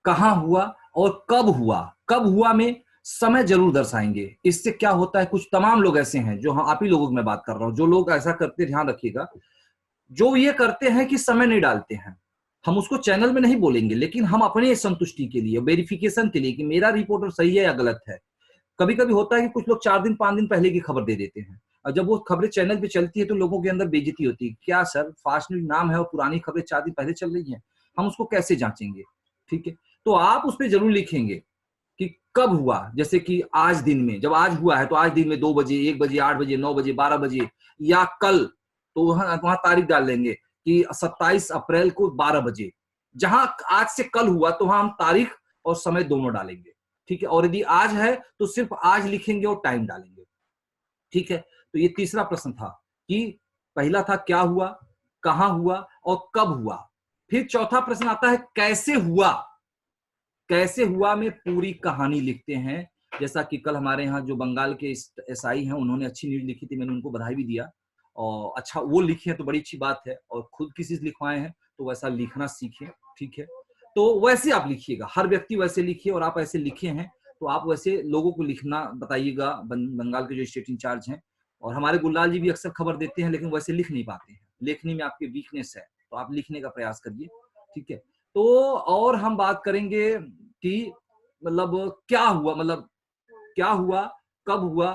कहां हुआ और कब हुआ। कब हुआ में समय जरूर दर्शाएंगे। इससे क्या होता है, कुछ तमाम लोग ऐसे हैं, जो आप ही लोगों की मैं बात कर रहा हूं, जो लोग ऐसा करते, ध्यान रखिएगा, जो ये करते हैं कि समय नहीं डालते हैं। हम उसको चैनल में नहीं बोलेंगे, लेकिन हम अपने संतुष्टि के लिए, वेरिफिकेशन के लिए कि मेरा रिपोर्टर सही है या गलत है। कभी कभी होता है कि कुछ लोग 4 दिन 5 दिन पहले की खबर दे देते हैं, और जब वो खबरें चैनल पे चलती है तो लोगों के अंदर बेइज्जती होती है। क्या सर, फास्ट न्यूज नाम है और पुरानी खबरें 4 दिन पहले चल रही हैं, हम उसको कैसे जांचेंगे। ठीक है, तो आप उस पर जरूर लिखेंगे कि कब हुआ। जैसे कि आज दिन में, जब आज हुआ है तो आज दिन में 2 बजे, 1 बजे, 8 बजे, 9 बजे, 12 बजे, या कल, तो वहां तारीख डाल लेंगे कि 27 अप्रैल को 12 बजे। जहां आज से कल हुआ तो वहां हम तारीख और समय दोनों डालेंगे। ठीक है, और यदि आज है तो सिर्फ आज लिखेंगे और टाइम डालेंगे। ठीक है, तो ये तीसरा प्रश्न था कि पहला था क्या हुआ, कहां हुआ और कब हुआ। फिर चौथा प्रश्न आता है कैसे हुआ। कैसे हुआ में पूरी कहानी लिखते हैं। जैसा कि कल हमारे यहाँ जो बंगाल के एसआई हैं, उन्होंने अच्छी न्यूज लिखी थी, मैंने उनको बधाई भी दिया। और अच्छा वो लिखे तो बड़ी अच्छी बात है, और खुद किसी से लिखवाए हैं तो वैसा लिखना सीखे। ठीक है, तो वैसे आप लिखिएगा, हर व्यक्ति वैसे लिखिए, और आप ऐसे लिखे हैं तो आप वैसे लोगों को लिखना बताइएगा, बंगाल के जो स्टेट इंचार्ज हैं। और हमारे गुललाल जी भी अक्सर खबर देते हैं, लेकिन वैसे लिख नहीं पाते हैं, लेखनी में आपकी वीकनेस है, तो आप लिखने का प्रयास करिए। ठीक है, तो और हम बात करेंगे कि मतलब क्या हुआ, मतलब क्या हुआ, कब हुआ,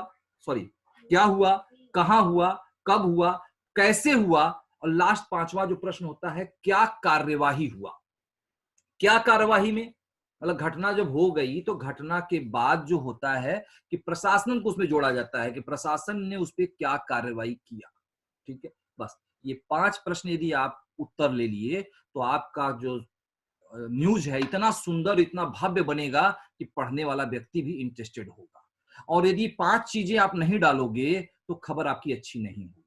सॉरी, क्या हुआ, कहां हुआ, कब हुआ, कैसे हुआ, और लास्ट 5वां जो प्रश्न होता है, क्या कार्यवाही हुआ। क्या कार्यवाही में मतलब घटना जब हो गई तो घटना के बाद जो होता है कि प्रशासन को उसमें जोड़ा जाता है कि प्रशासन ने उस पर क्या कार्रवाई किया। ठीक है, बस ये 5 प्रश्न यदि आप उत्तर ले लिए तो आपका जो न्यूज है इतना सुंदर, इतना भव्य बनेगा कि पढ़ने वाला व्यक्ति भी इंटरेस्टेड होगा। और यदि 5 चीजें आप नहीं डालोगे तो खबर आपकी अच्छी नहीं होगी।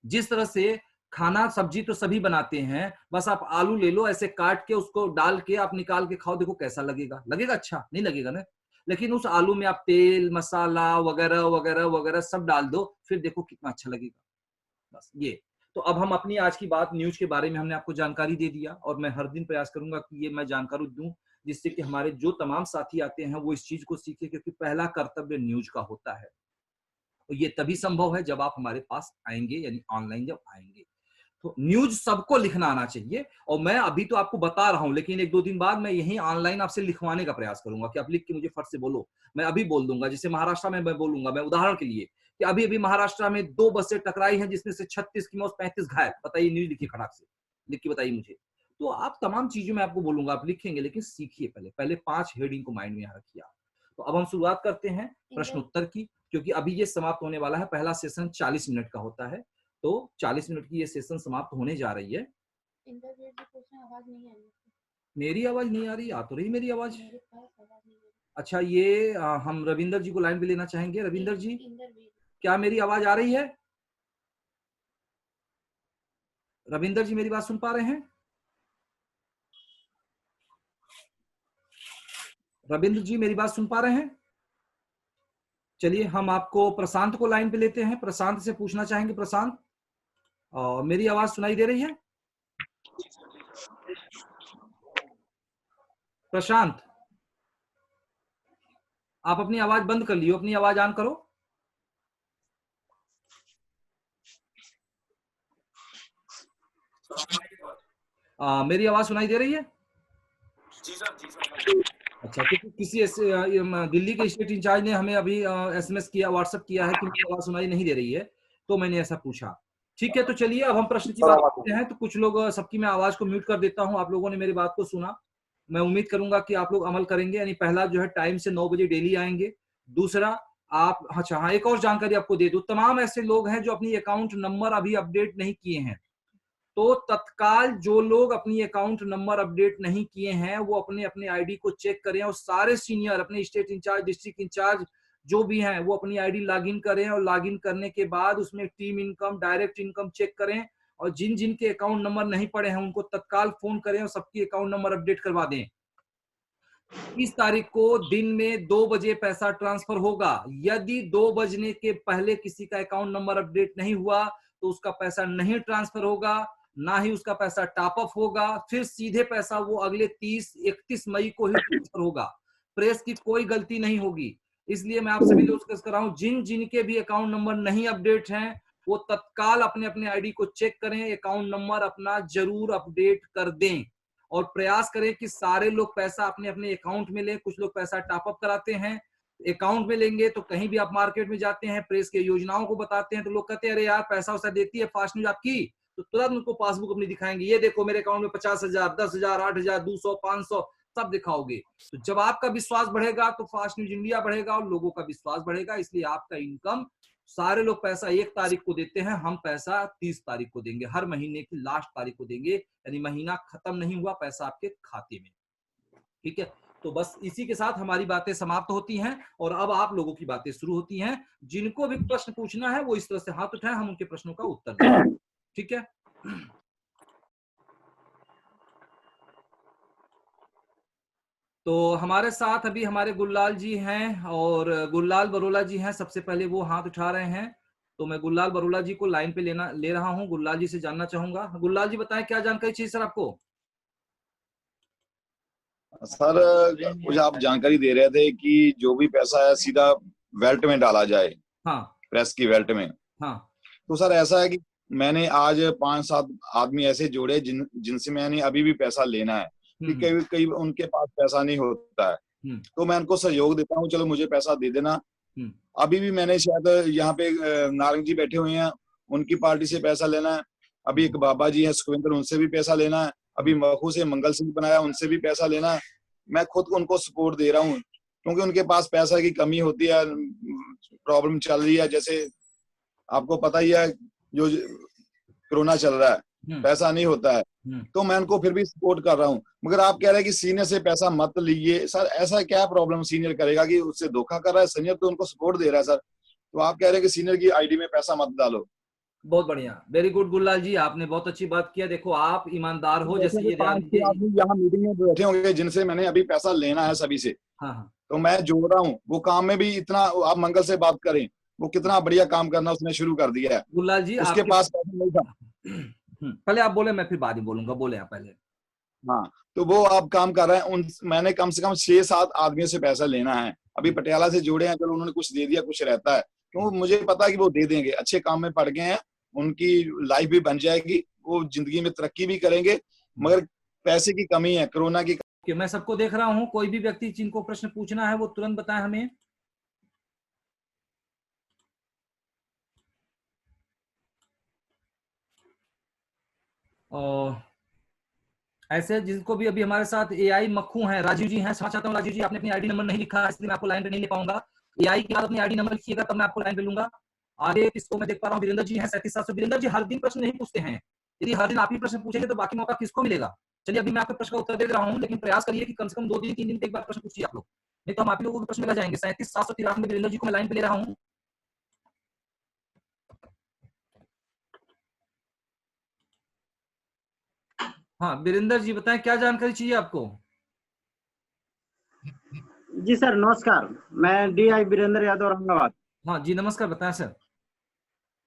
जिस तरह से खाना सब्जी तो सभी बनाते हैं, बस आप आलू ले लो, ऐसे काट के उसको डाल के आप निकाल के खाओ, देखो कैसा लगेगा। लगेगा? अच्छा नहीं लगेगा ना। लेकिन उस आलू में आप तेल, मसाला वगैरह वगैरह वगैरह सब डाल दो, फिर देखो कितना अच्छा लगेगा। बस ये। तो अब हम अपनी आज की बात न्यूज के बारे में हमने आपको जानकारी दे दिया, और मैं हर दिन प्रयास करूंगा कि ये मैं जानकारी दूं, जिससे कि हमारे जो तमाम साथी आते हैं वो इस चीज को सीखे, क्योंकि पहला कर्तव्य न्यूज का होता है। तो ये तभी संभव है जब आप हमारे पास आएंगे, यानी ऑनलाइन जब आएंगे। तो न्यूज सबको लिखना आना चाहिए। और मैं अभी तो आपको बता रहा हूं, लेकिन 1-2 दिन बाद मैं यही ऑनलाइन आपसे लिखवाने का प्रयास करूंगा कि आप लिख के मुझे फट से बोलो। मैं अभी बोल दूंगा, जैसे महाराष्ट्र में मैं बोलूंगा, मैं उदाहरण के लिए कि अभी अभी महाराष्ट्र में 2 बसें टकराई हैं, जिसमें से 36 की मौत, 35 घायल। बताइए, न्यूज लिखिए खड़ाक से, लिख के बताइए मुझे। तो आप तमाम चीजों में आपको बोलूंगा, आप लिखेंगे, लेकिन सीखिए पहले 5 हेडिंग को माइंड में यहाँ रखिए आप। तो अब हम शुरुआत करते हैं प्रश्न उत्तर की, क्योंकि अभी ये समाप्त होने वाला है। पहला सेशन 40 मिनट का होता है, तो 40 मिनट की ये सेशन समाप्त होने जा रही है। आवाज नहीं आ रही। मेरी आवाज नहीं आ रही? आ तो रही मेरी आवाज। मेरे पास आवाज नहीं आ रही। अच्छा, ये हम रविंदर जी को लाइन पे लेना चाहेंगे। रविंदर जी, क्या मेरी आवाज आ रही है? रविंदर जी मेरी बात सुन पा रहे हैं? रविंद्र जी मेरी बात सुन पा रहे हैं? चलिए, हम आपको प्रशांत को लाइन पे लेते हैं। प्रशांत से पूछना चाहेंगे। प्रशांत, मेरी आवाज सुनाई दे रही है? प्रशांत, आप अपनी आवाज बंद कर लियो, अपनी आवाज ऑन करो। मेरी आवाज सुनाई दे रही है? जी सर, जी सर। अच्छा, क्योंकि किसी दिल्ली के स्टेट इंचार्ज ने हमें अभी एसएमएस किया, व्हाट्सएप किया है कि मेरी आवाज सुनाई नहीं दे रही है, तो मैंने ऐसा पूछा। ठीक है, तो चलिए अब हम प्रश्न की बात करते हैं। तो कुछ लोग, सबकी मैं आवाज को म्यूट कर देता हूं। आप लोगों ने मेरी बात को सुना, मैं उम्मीद करूंगा कि आप लोग अमल करेंगे। यानी पहला जो है, टाइम से 9 बजे डेली आएंगे। दूसरा, आप, अच्छा हाँ, एक और जानकारी आपको दे दूं, तमाम ऐसे लोग हैं जो अपनी अकाउंट नंबर अभी अपडेट नहीं किए हैं, तो तत्काल जो लोग अपनी अकाउंट नंबर अपडेट नहीं किए हैं वो अपने अपने आईडी को चेक करें, और सारे सीनियर, अपने स्टेट इंचार्ज, डिस्ट्रिक्ट इंचार्ज जो भी हैं, वो अपनी आईडी लॉगिन करें, और लॉगिन करने के बाद उसमें team income, direct income check करें, और जिन जिन के अकाउंट नंबर नहीं पड़े हैं उनको तत्काल फोन करें और सबकी अकाउंट नंबर अपडेट करवा दें। 30 तारीख को दिन में 2 बजे पैसा ट्रांसफर होगा। यदि 2 बजने के पहले किसी का अकाउंट नंबर अपडेट नहीं हुआ तो उसका पैसा नहीं ट्रांसफर होगा, ना ही उसका पैसा टॉप अप होगा। फिर सीधे पैसा वो अगले 30-31 मई को ही ट्रांसफर होगा। प्रेस की कोई गलती नहीं होगी। इसलिए मैं आप सभी लोग कर रहा हूं, जिन जिनके भी अकाउंट नंबर नहीं अपडेट हैं वो तत्काल अपने अपने आईडी को चेक करें, अकाउंट नंबर अपना जरूर अपडेट कर दें, और प्रयास करें कि सारे लोग पैसा अपने अपने अकाउंट में लें। कुछ लोग पैसा टॉप अप कराते हैं, अकाउंट में लेंगे तो कहीं भी आप मार्केट में जाते हैं, प्रेस के योजनाओं को बताते हैं तो लोग कहते हैं अरे यार पैसा वैसा देती है फास्ट न्यूज आपकी, तो तुरंत उनको पासबुक अपनी दिखाएंगे, ये देखो मेरे अकाउंट में 50,000, 10,000, 8,000, 200, 500 सब दिखाओगे। तो जब आपका विश्वास बढ़ेगा तो फास्ट न्यूज इंडिया बढ़ेगा और लोगों का विश्वास बढ़ेगा। इसलिए आपका इनकम, सारे लोग पैसा 1 तारीख को देते हैं, हम पैसा 30 तारीख को देंगे, हर महीने की लास्ट तारीख को देंगे, यानी महीना खत्म नहीं हुआ, पैसा आपके खाते में। ठीक है, तो बस इसी के साथ हमारी बातें समाप्त होती हैं और अब आप लोगों की बातें शुरू होती हैं। जिनको भी प्रश्न पूछना है वो इस तरह से हाथ उठाएं, हम उनके प्रश्नों का उत्तर दें। ठीक है, तो हमारे साथ अभी हमारे गुललाल जी हैं और गुललाल बरोला जी हैं। सबसे पहले वो हाथ उठा रहे हैं, तो मैं गुललाल बरोला जी को लाइन पे ले रहा हूं। गुललाल जी से जानना चाहूंगा। गुललाल जी बताएं क्या जानकारी चाहिए सर आपको? सर मुझे आप जानकारी दे रहे थे कि जो भी पैसा है सीधा वेल्ट में डाला जाए। हाँ, प्रेस की वेल्ट में। हाँ, तो सर ऐसा है कि मैंने आज 5-7 आदमी ऐसे जोड़े जिनसे मैंने अभी भी पैसा लेना है, कि कई उनके पास पैसा नहीं होता है, तो मैं उनको सहयोग देता हूँ, चलो मुझे पैसा दे देना। अभी भी मैंने शायद यहाँ पे नारंग जी बैठे हुए हैं, उनकी पार्टी से पैसा लेना है। अभी एक बाबा जी है सुखविंदर, उनसे भी पैसा लेना है। अभी मखू से मंगल सिंह बनाया, उनसे भी पैसा लेना है। मैं खुद उनको सपोर्ट दे रहा हूँ क्योंकि उनके पास पैसा की कमी होती है, प्रॉब्लम चल रही है। जैसे आपको पता ही है जो कोरोना चल रहा है, पैसा नहीं होता है, तो मैं उनको फिर भी सपोर्ट कर रहा हूँ। मगर आप कह रहे हैं कि सीनियर से पैसा मत लीजिए। सर ऐसा क्या प्रॉब्लम सीनियर करेगा कि उससे धोखा कर रहा है? सीनियर तो उनको सपोर्ट दे रहा है सर, तो आप कह रहे हैं कि सीनियर की आईडी में पैसा मत डालो। बहुत बढ़िया, वेरी गुड गुललाल जी, आपने बहुत अच्छी बात किया। देखो आप ईमानदार हो, जैसे ये यहाँ मीटिंग में बैठे होंगे जिनसे मैंने अभी पैसा लेना है सभी से। हाँ, तो मैं जोड़ रहा हूँ। वो काम में भी इतना, आप मंगल से बात करें, वो कितना बढ़िया काम करना उसने शुरू कर दिया है। गुललाल जी उसके पास पैसा नहीं था। पहले आप बोले, मैं फिर बाद में बोलूंगा, बोले आप पहले। हाँ, तो वो आप काम कर रहे हैं। मैंने कम से कम 6-7 आदमियों से पैसा लेना है। अभी पटियाला से जोड़े हैं, चलो उन्होंने कुछ दे दिया, कुछ रहता है, क्योंकि मुझे पता है कि वो दे देंगे। अच्छे काम में पड़ गए हैं, उनकी लाइफ भी बन जाएगी, वो जिंदगी में तरक्की भी करेंगे, मगर पैसे की कमी है, कोरोना की। मैं सबको देख रहा हूँ, कोई भी व्यक्ति जिनको प्रश्न पूछना है वो तुरंत बताएं हमें। और ऐसे जिनको भी अभी हमारे साथ एआई मक्खू हैं, राजीव जी हैं, चाहता हूँ राजीव जी, आपने अपनी आईडी नंबर नहीं लिखा, इसलिए मैं आपको लाइन पे नहीं ले पाऊंगा। एआई के बाद अपनी आईडी नंबर लिखिएगा, तब मैं आपको लाइन पे लूंगा। आगे किसको मैं देख पा रहा हूँ, वीरेंद्र जी हैं 3700। वीरेंद्र जी हर दिन प्रश्न नहीं पूछते हैं, यदि हर दिन आप ही प्रश्न पूछेंगे तो बाकी मौका किसको मिलेगा? चलिए अभी मैं आपके प्रश्न का उत्तर दे रहा हूँ, लेकिन प्रयास करिए कि कम से कम 2 दिन 3 दिन एक बार प्रश्न पूछिए आप लोग, नहीं तो हम आप ही लोगों के प्रश्न मिला जाएंगे। 3793 वीरेंद्र जी को मैं लाइन पे ले रहा हूँ। हाँ वीरेंद्र जी बताएं क्या जानकारी चाहिए आपको? जी सर नमस्कार, मैं DI वीरेंद्र यादव औरंगाबाद। हाँ जी नमस्कार, बताएं सर।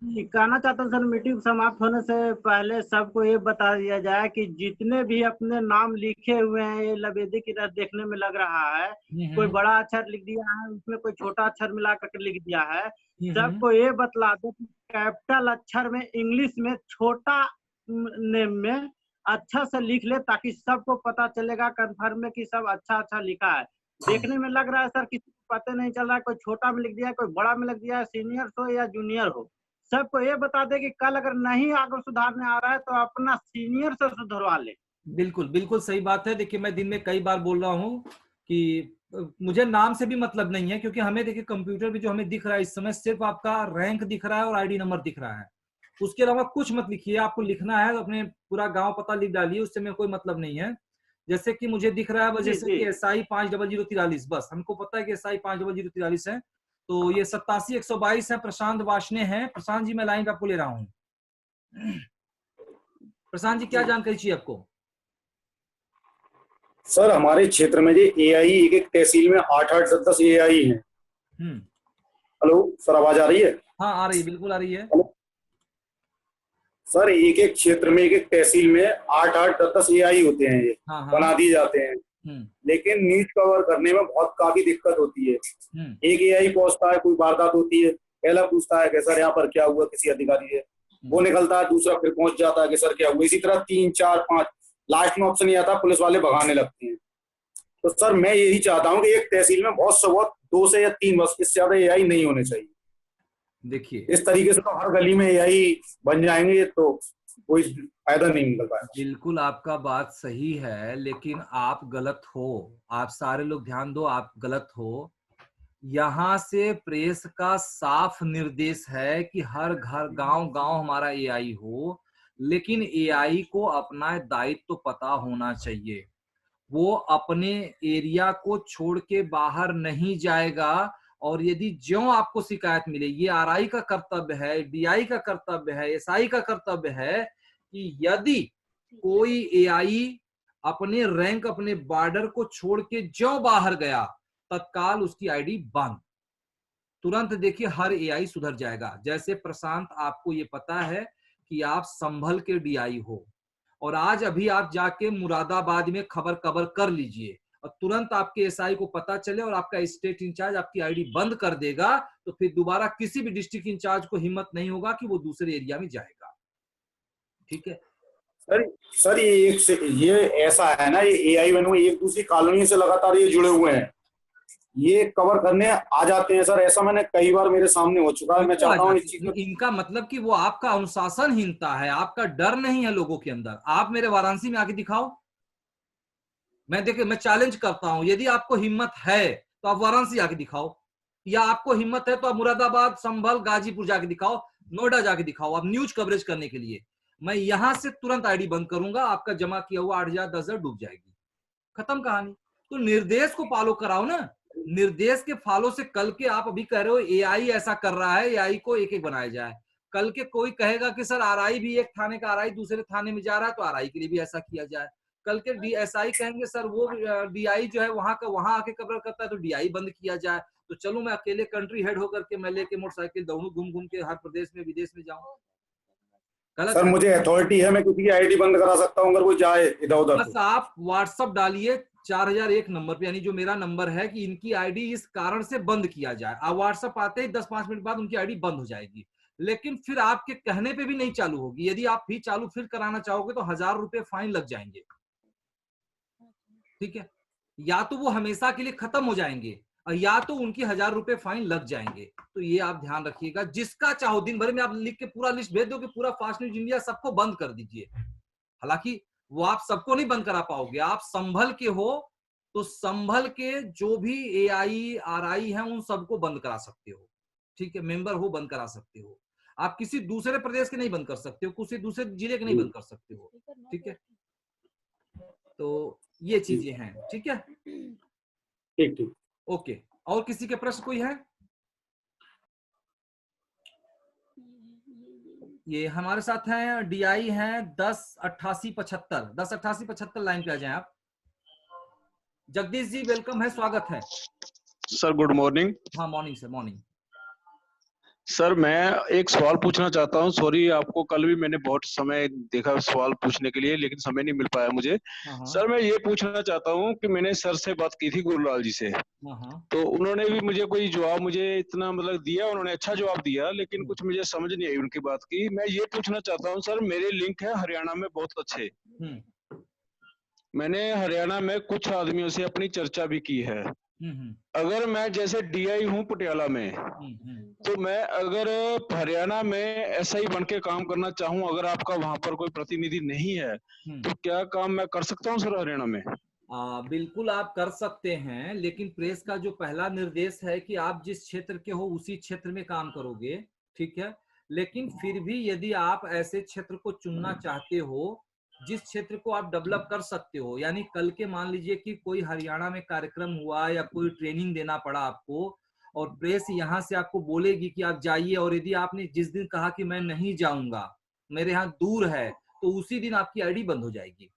कहना चाहता हूँ सर, मीटिंग समाप्त होने से पहले सबको ये बता दिया जाए कि जितने भी अपने नाम लिखे हुए हैं, ये लबेदी की तरह देखने में लग रहा है, कोई बड़ा अक्षर लिख दिया है उसमें, कोई छोटा अक्षर मिला करके लिख दिया है। सबको ये बतला दो कि कैपिटल अक्षर में इंग्लिश में छोटा नेम में अच्छा से लिख ले, ताकि सबको पता चलेगा कंफर्म में कि सब अच्छा अच्छा लिखा है। देखने में लग रहा है सर किसी को पता नहीं चल रहा है, कोई छोटा में लिख दिया है, कोई बड़ा में लिख दिया है, सीनियर हो या जूनियर हो। सबको ये बता दे कि कल अगर नहीं आगे सुधारने आ रहा है तो अपना सीनियर से सुधरवा ले। बिल्कुल बिल्कुल सही बात है। देखिए मैं दिन में कई बार बोल रहा हूँ कि मुझे नाम से भी मतलब नहीं है, क्योंकि हमें देखिए कंप्यूटर पे जो हमें दिख रहा है इस समय सिर्फ आपका रैंक दिख रहा है और आईडी नंबर दिख रहा है। उसके अलावा कुछ मत लिखिए। आपको लिखना है तो अपने पूरा गांव पता लिख डालिए, उससे मेरे कोई मतलब नहीं है। जैसे कि मुझे दिख रहा है वजह से कि SI 50043, बस हमको पता है कि SI 50043 है। तो ये 87-122 है, प्रशांत वाशने हैं। प्रशांत जी मैं लाइन पे आपको ले रहा हूँ। प्रशांत जी क्या जानकारी चाहिए आपको? सर हमारे क्षेत्र में जो AI एक एक तहसील में 8-8 10-10 AI हैं। हेलो सर, आवाज आ रही है? हाँ आ रही है, बिल्कुल आ रही है। सर एक एक क्षेत्र में एक एक तहसील में 8-8 10-10 AI होते हैं, ये बना दिए जाते हैं। लेकिन नीड कवर करने में बहुत काफी दिक्कत होती है। एक AI पहुंचता है, कोई वारदात होती है, पहला पूछता है कि सर यहाँ पर क्या हुआ किसी अधिकारी से, वो निकलता है, दूसरा फिर पहुंच जाता है कि सर क्या हुआ। इसी तरह 3 4 5 लास्ट में ऑप्शन नहीं आता, पुलिस वाले भगाने लगते हैं। तो सर मैं यही चाहता हूँ कि एक तहसील में बहुत से बहुत 2 से या 3 बस, इससे ज्यादा AI नहीं होने चाहिए। देखिए इस तरीके से तो हर गली में AI बन जाएंगे तो कोई फायदा नहीं निकल पाएगा। बिल्कुल आपका बात सही है, लेकिन आप गलत हो। आप सारे लोग ध्यान दो, आप गलत हो। यहाँ से प्रेस का साफ निर्देश है कि हर घर गांव गांव हमारा AI हो, लेकिन AI को अपना दायित्व तो पता होना चाहिए। वो अपने एरिया को छोड़ के बाहर नहीं जाएगा। और यदि ज्यों आपको शिकायत मिले, ये RI का कर्तव्य है, DI का कर्तव्य है, SI का कर्तव्य है कि यदि कोई AI अपने रैंक अपने बॉर्डर को छोड़ के ज्यों बाहर गया, तत्काल उसकी ID बंद। तुरंत देखिए हर AI सुधर जाएगा। जैसे प्रशांत, आपको ये पता है कि आप संभल के DI हो, और आज अभी आप जाके मुरादाबाद में खबर कवर कर लीजिए और तुरंत आपके SI को पता चले और आपका स्टेट इंचार्ज आपकी ID बंद कर देगा, तो फिर दोबारा किसी भी डिस्ट्रिक्ट इंचार्ज को हिम्मत नहीं होगा कि वो दूसरे एरिया में जाएगा। ठीक है सर ये ऐसा है ना, ये AI बने हुए एक दूसरी कॉलोनी से लगातार ये जुड़े हुए हैं, ये कवर करने आ जाते हैं सर। ऐसा मैंने कई बार मेरे सामने हो चुका है। मैं चाहता हूँ इस चीज इनका मतलब कि वो आपका अनुशासनहीनता है, आपका डर नहीं है लोगों के अंदर। आप मेरे वाराणसी में आके दिखाओ, मैं चैलेंज करता हूं, यदि आपको हिम्मत है तो आप वाराणसी आके दिखाओ, या आपको हिम्मत है तो आप मुरादाबाद, संभल, गाजीपुर जाके दिखाओ, नोएडा जाके दिखाओ। आप न्यूज कवरेज करने के लिए मैं यहां से तुरंत ID बंद करूंगा, आपका जमा किया हुआ 8,000 10,000 डूब जाएगी, खत्म कहानी। तो निर्देश को फॉलो कराओ ना। निर्देश के फॉलो से कल के आप अभी कह रहे हो AI ऐसा कर रहा है, AI को एक एक बनाया जाए। कल के कोई कहेगा कि सर RI भी एक थाने का RI दूसरे थाने में जा रहा है तो RI के लिए भी ऐसा किया जाए। कल के DSI कहेंगे सर वो DI जो है वहां का वहां आके कवर करता है तो DI बंद किया जाए। तो चलो मैं अकेले कंट्री हेड होकर के मैं लेके मोटरसाइकिल दौड़ू, घूम घूम के हर प्रदेश में विदेश में जाऊं। सर मुझे अथॉरिटी है, मैं किसी की ID बंद करा सकता हूं अगर वो जाए इधर उधर। बस आप WhatsApp डालिए 4001 नंबर पे, यानी जो मेरा नंबर है, कि इनकी ID इस कारण से बंद किया जाए। आप WhatsApp आते ही 10-5 मिनट बाद उनकी ID बंद हो जाएगी, लेकिन फिर आपके कहने पे भी नहीं चालू होगी। यदि आप भी चालू फिर कराना चाहोगे तो 1,000 रुपए फाइन लग जाएंगे। ठीक है, या तो वो हमेशा के लिए खत्म हो जाएंगे या तो उनकी 1,000 रुपए फाइन लग जाएंगे। तो ये आप ध्यान रखिएगा। जिसका चाहो दिन भर में आप लिख के पूरा लिस्ट भेज दो कि पूरा फास्ट न्यूज इंडिया सबको बंद कर दीजिए। हालांकि वो आप सबको नहीं बंद करा पाओगे। आप संभल के हो तो संभल के जो भी AI RI हैं उन सबको बंद करा सकते हो। ठीक है, मेंबर हो बंद करा सकते हो। आप किसी दूसरे प्रदेश के नहीं बंद कर सकते हो, किसी दूसरे जिले के नहीं बंद कर सकते हो। ठीक है, तो ये चीजें हैं। ठीक है, ठीक ओके। और किसी के प्रश्न कोई है? ये हमारे साथ हैं DI हैं 108875 108875 लाइन पे आ जाएं आप। जगदीश जी वेलकम है, स्वागत है सर। Good morning. हाँ मॉर्निंग सर, मॉर्निंग। सर मैं एक सवाल पूछना चाहता हूँ। सॉरी, आपको कल भी मैंने बहुत समय देखा सवाल पूछने के लिए, लेकिन समय नहीं मिल पाया मुझे। सर मैं ये पूछना चाहता हूँ कि मैंने सर से बात की थी, गुरुलाल जी से, तो उन्होंने भी मुझे कोई जवाब मुझे इतना मतलब दिया, उन्होंने अच्छा जवाब दिया, लेकिन कुछ मुझे समझ नहीं आई उनकी बात की। मैं ये पूछना चाहता हूँ सर, मेरे लिंक है हरियाणा में बहुत अच्छे, मैंने हरियाणा में कुछ आदमियों से अपनी चर्चा भी की है। अगर मैं जैसे डीआई हूँ पटियाला में, तो मैं अगर हरियाणा में एसआई बन के काम करना चाहूँ, अगर आपका वहां पर कोई प्रतिनिधि नहीं है, तो क्या काम मैं कर सकता हूँ सर हरियाणा में? बिल्कुल आप कर सकते हैं, लेकिन प्रेस का जो पहला निर्देश है कि आप जिस क्षेत्र के हो उसी क्षेत्र में काम करोगे, ठीक है। लेकिन फिर भी यदि आप ऐसे क्षेत्र को चुनना चाहते हो जिस क्षेत्र को आप डेवलप कर सकते हो, यानी कल के मान लीजिए कि कोई हरियाणा में कार्यक्रम हुआ या कोई ट्रेनिंग देना पड़ा आपको, और प्रेस यहाँ से आपको बोलेगी कि आप जाइए, और यदि आपने जिस दिन कहा कि मैं नहीं जाऊंगा, मेरे यहाँ दूर है, तो उसी दिन आपकी आईडी बंद हो जाएगी।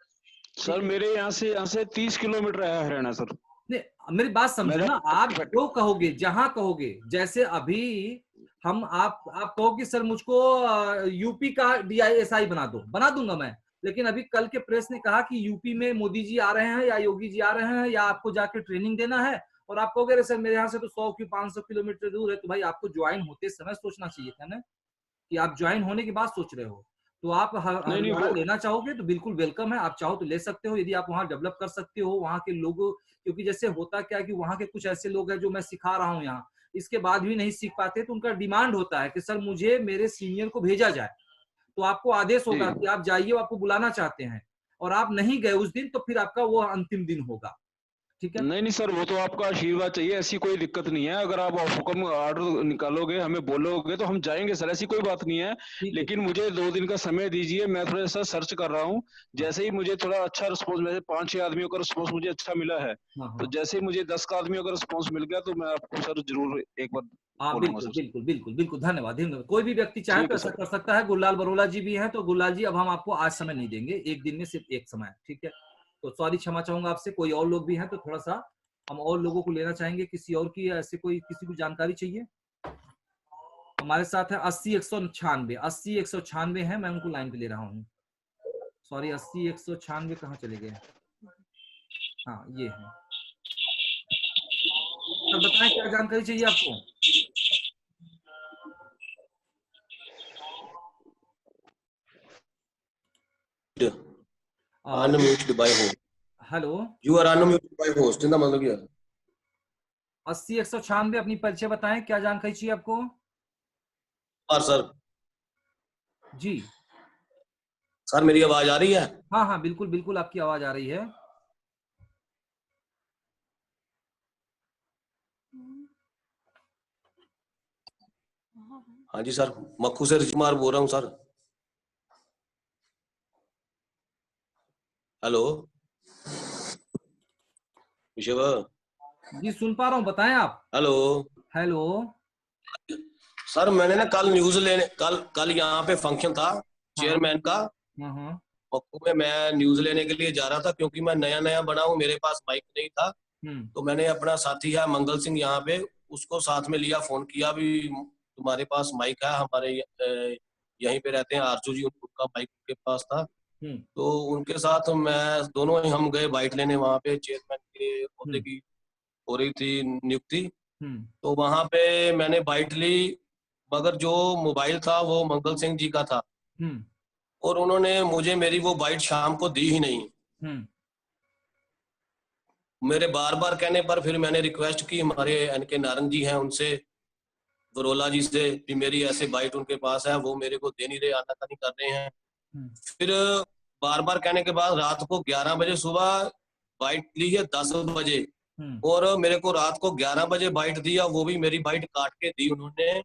सर मेरे यहाँ से 30 किलोमीटर है हरियाणा सर। नहीं, मेरी बात समझो ना, आप जो कहोगे, जहां कहोगे, जैसे अभी हम आप कहोगे सर मुझको यूपी का डीआईएसआई बना दो, बना दूंगा मैं, लेकिन अभी कल के प्रेस ने कहा कि यूपी में मोदी जी आ रहे हैं या योगी जी आ रहे हैं या आपको जाके ट्रेनिंग देना है, और आप कहोगे सर मेरे यहाँ से तो 100 की 500 किलोमीटर दूर है, तो भाई आपको ज्वाइन होते समय सोचना चाहिए था ना, कि आप ज्वाइन होने के बाद सोच रहे हो। तो आप हरियाणा लेना चाहोगे तो बिल्कुल वेलकम है, आप चाहो तो ले सकते हो, यदि आप वहाँ डेवलप कर सकते हो वहाँ के लोगों, क्योंकि जैसे होता क्या है कि वहाँ के कुछ ऐसे लोग हैं जो मैं सिखा रहा हूँ यहाँ, इसके बाद भी नहीं सीख पाते, तो उनका डिमांड होता है कि सर मुझे मेरे सीनियर को भेजा जाए, तो आपको आदेश होगा कि आप जाइए, आपको बुलाना चाहते हैं, और आप नहीं गए उस दिन, तो फिर आपका वो अंतिम दिन होगा, ठीक है। नहीं सर, वो तो आपका आशीर्वाद चाहिए, ऐसी कोई दिक्कत नहीं है। अगर आप हुक्म ऑर्डर निकालोगे, हमें बोलोगे, तो हम जाएंगे सर, ऐसी कोई बात नहीं है। लेकिन मुझे 2 दिन का समय दीजिए, मैं थोड़ा सा सर्च कर रहा हूँ। जैसे ही मुझे थोड़ा अच्छा रिस्पॉन्स, वैसे 5-6 आदमियों का रिस्पॉन्स मुझे अच्छा मिला है, तो जैसे ही मुझे 10 का आदमियों का रिस्पॉन्स मिल गया, तो मैं आपको सर जरूर एक बार बिल्कुल बिल्कुल बिल्कुल बिल्कुल, धन्यवाद। कोई भी व्यक्ति चाहे तो ऐसा कर सकता है। गुरलाल बरोला जी भी हैं, तो गुरलाल जी अब हम आपको आज समय नहीं देंगे, एक दिन में सिर्फ एक समय, ठीक है। तो सॉरी, क्षमा चाहूंगा आपसे। कोई और लोग भी हैं तो थोड़ा सा हम और लोगों को लेना चाहेंगे, किसी और की ऐसे कोई किसी को जानकारी चाहिए? हमारे साथ है 80-196 है, मैं उनको लाइन पे ले रहा हूँ। सॉरी, 80-196 कहाँ चले गए? हाँ ये है। तो बताएं क्या जानकारी चाहिए आपको? Unmuted by host. Hello, You are unmuted by host. इसका मतलब क्या? 80-196 अपनी परिचय बताएं, क्या जानकारी चाहिए आपको? सर जी सर, मेरी आवाज आ रही है? हाँ हाँ बिल्कुल बिल्कुल, आपकी आवाज आ रही है। हाँ जी सर, मक्खू से ऋषि कुमार बोल रहा हूँ सर। हेलो विशव जी सुन पा रहा हूँ, बताएं आप। हेलो हेलो सर, मैंने ना कल न्यूज लेने कल यहाँ पे फंक्शन था चेयरमैन का मक्खू में, मैं न्यूज लेने के लिए जा रहा था, क्योंकि मैं नया बना हूँ, मेरे पास माइक नहीं था, तो मैंने अपना साथी है मंगल सिंह यहाँ पे, उसको साथ में लिया, फोन किया भी तुम्हारे पास माइक है, हमारे यहीं पे रहते हैं आरजू जी, उनका माइक उनके पास था, तो उनके साथ मैं दोनों ही हम गए बाइट लेने, वहां पे चेयरमैन के ओहदे की हो रही थी नियुक्ति, तो वहां पे मैंने बाइट ली, मगर जो मोबाइल था वो मंगल सिंह जी का था, और उन्होंने मुझे मेरी वो बाइट शाम को दी ही नहीं। मेरे बार बार कहने पर फिर मैंने रिक्वेस्ट की हमारे एनके नारंग जी हैं उनसे, बरोला जी से, कि मेरी ऐसे बाइट उनके पास है, वो मेरे को दे नहीं रहे, आनाकानी कर रहे हैं। फिर बार बार कहने के बाद रात को 11 बजे सुबह बाइट ली है 10 बजे, और मेरे को रात को 11 बजे बाइट दिया, वो भी मेरी बाइट काट के दी उन्होंने,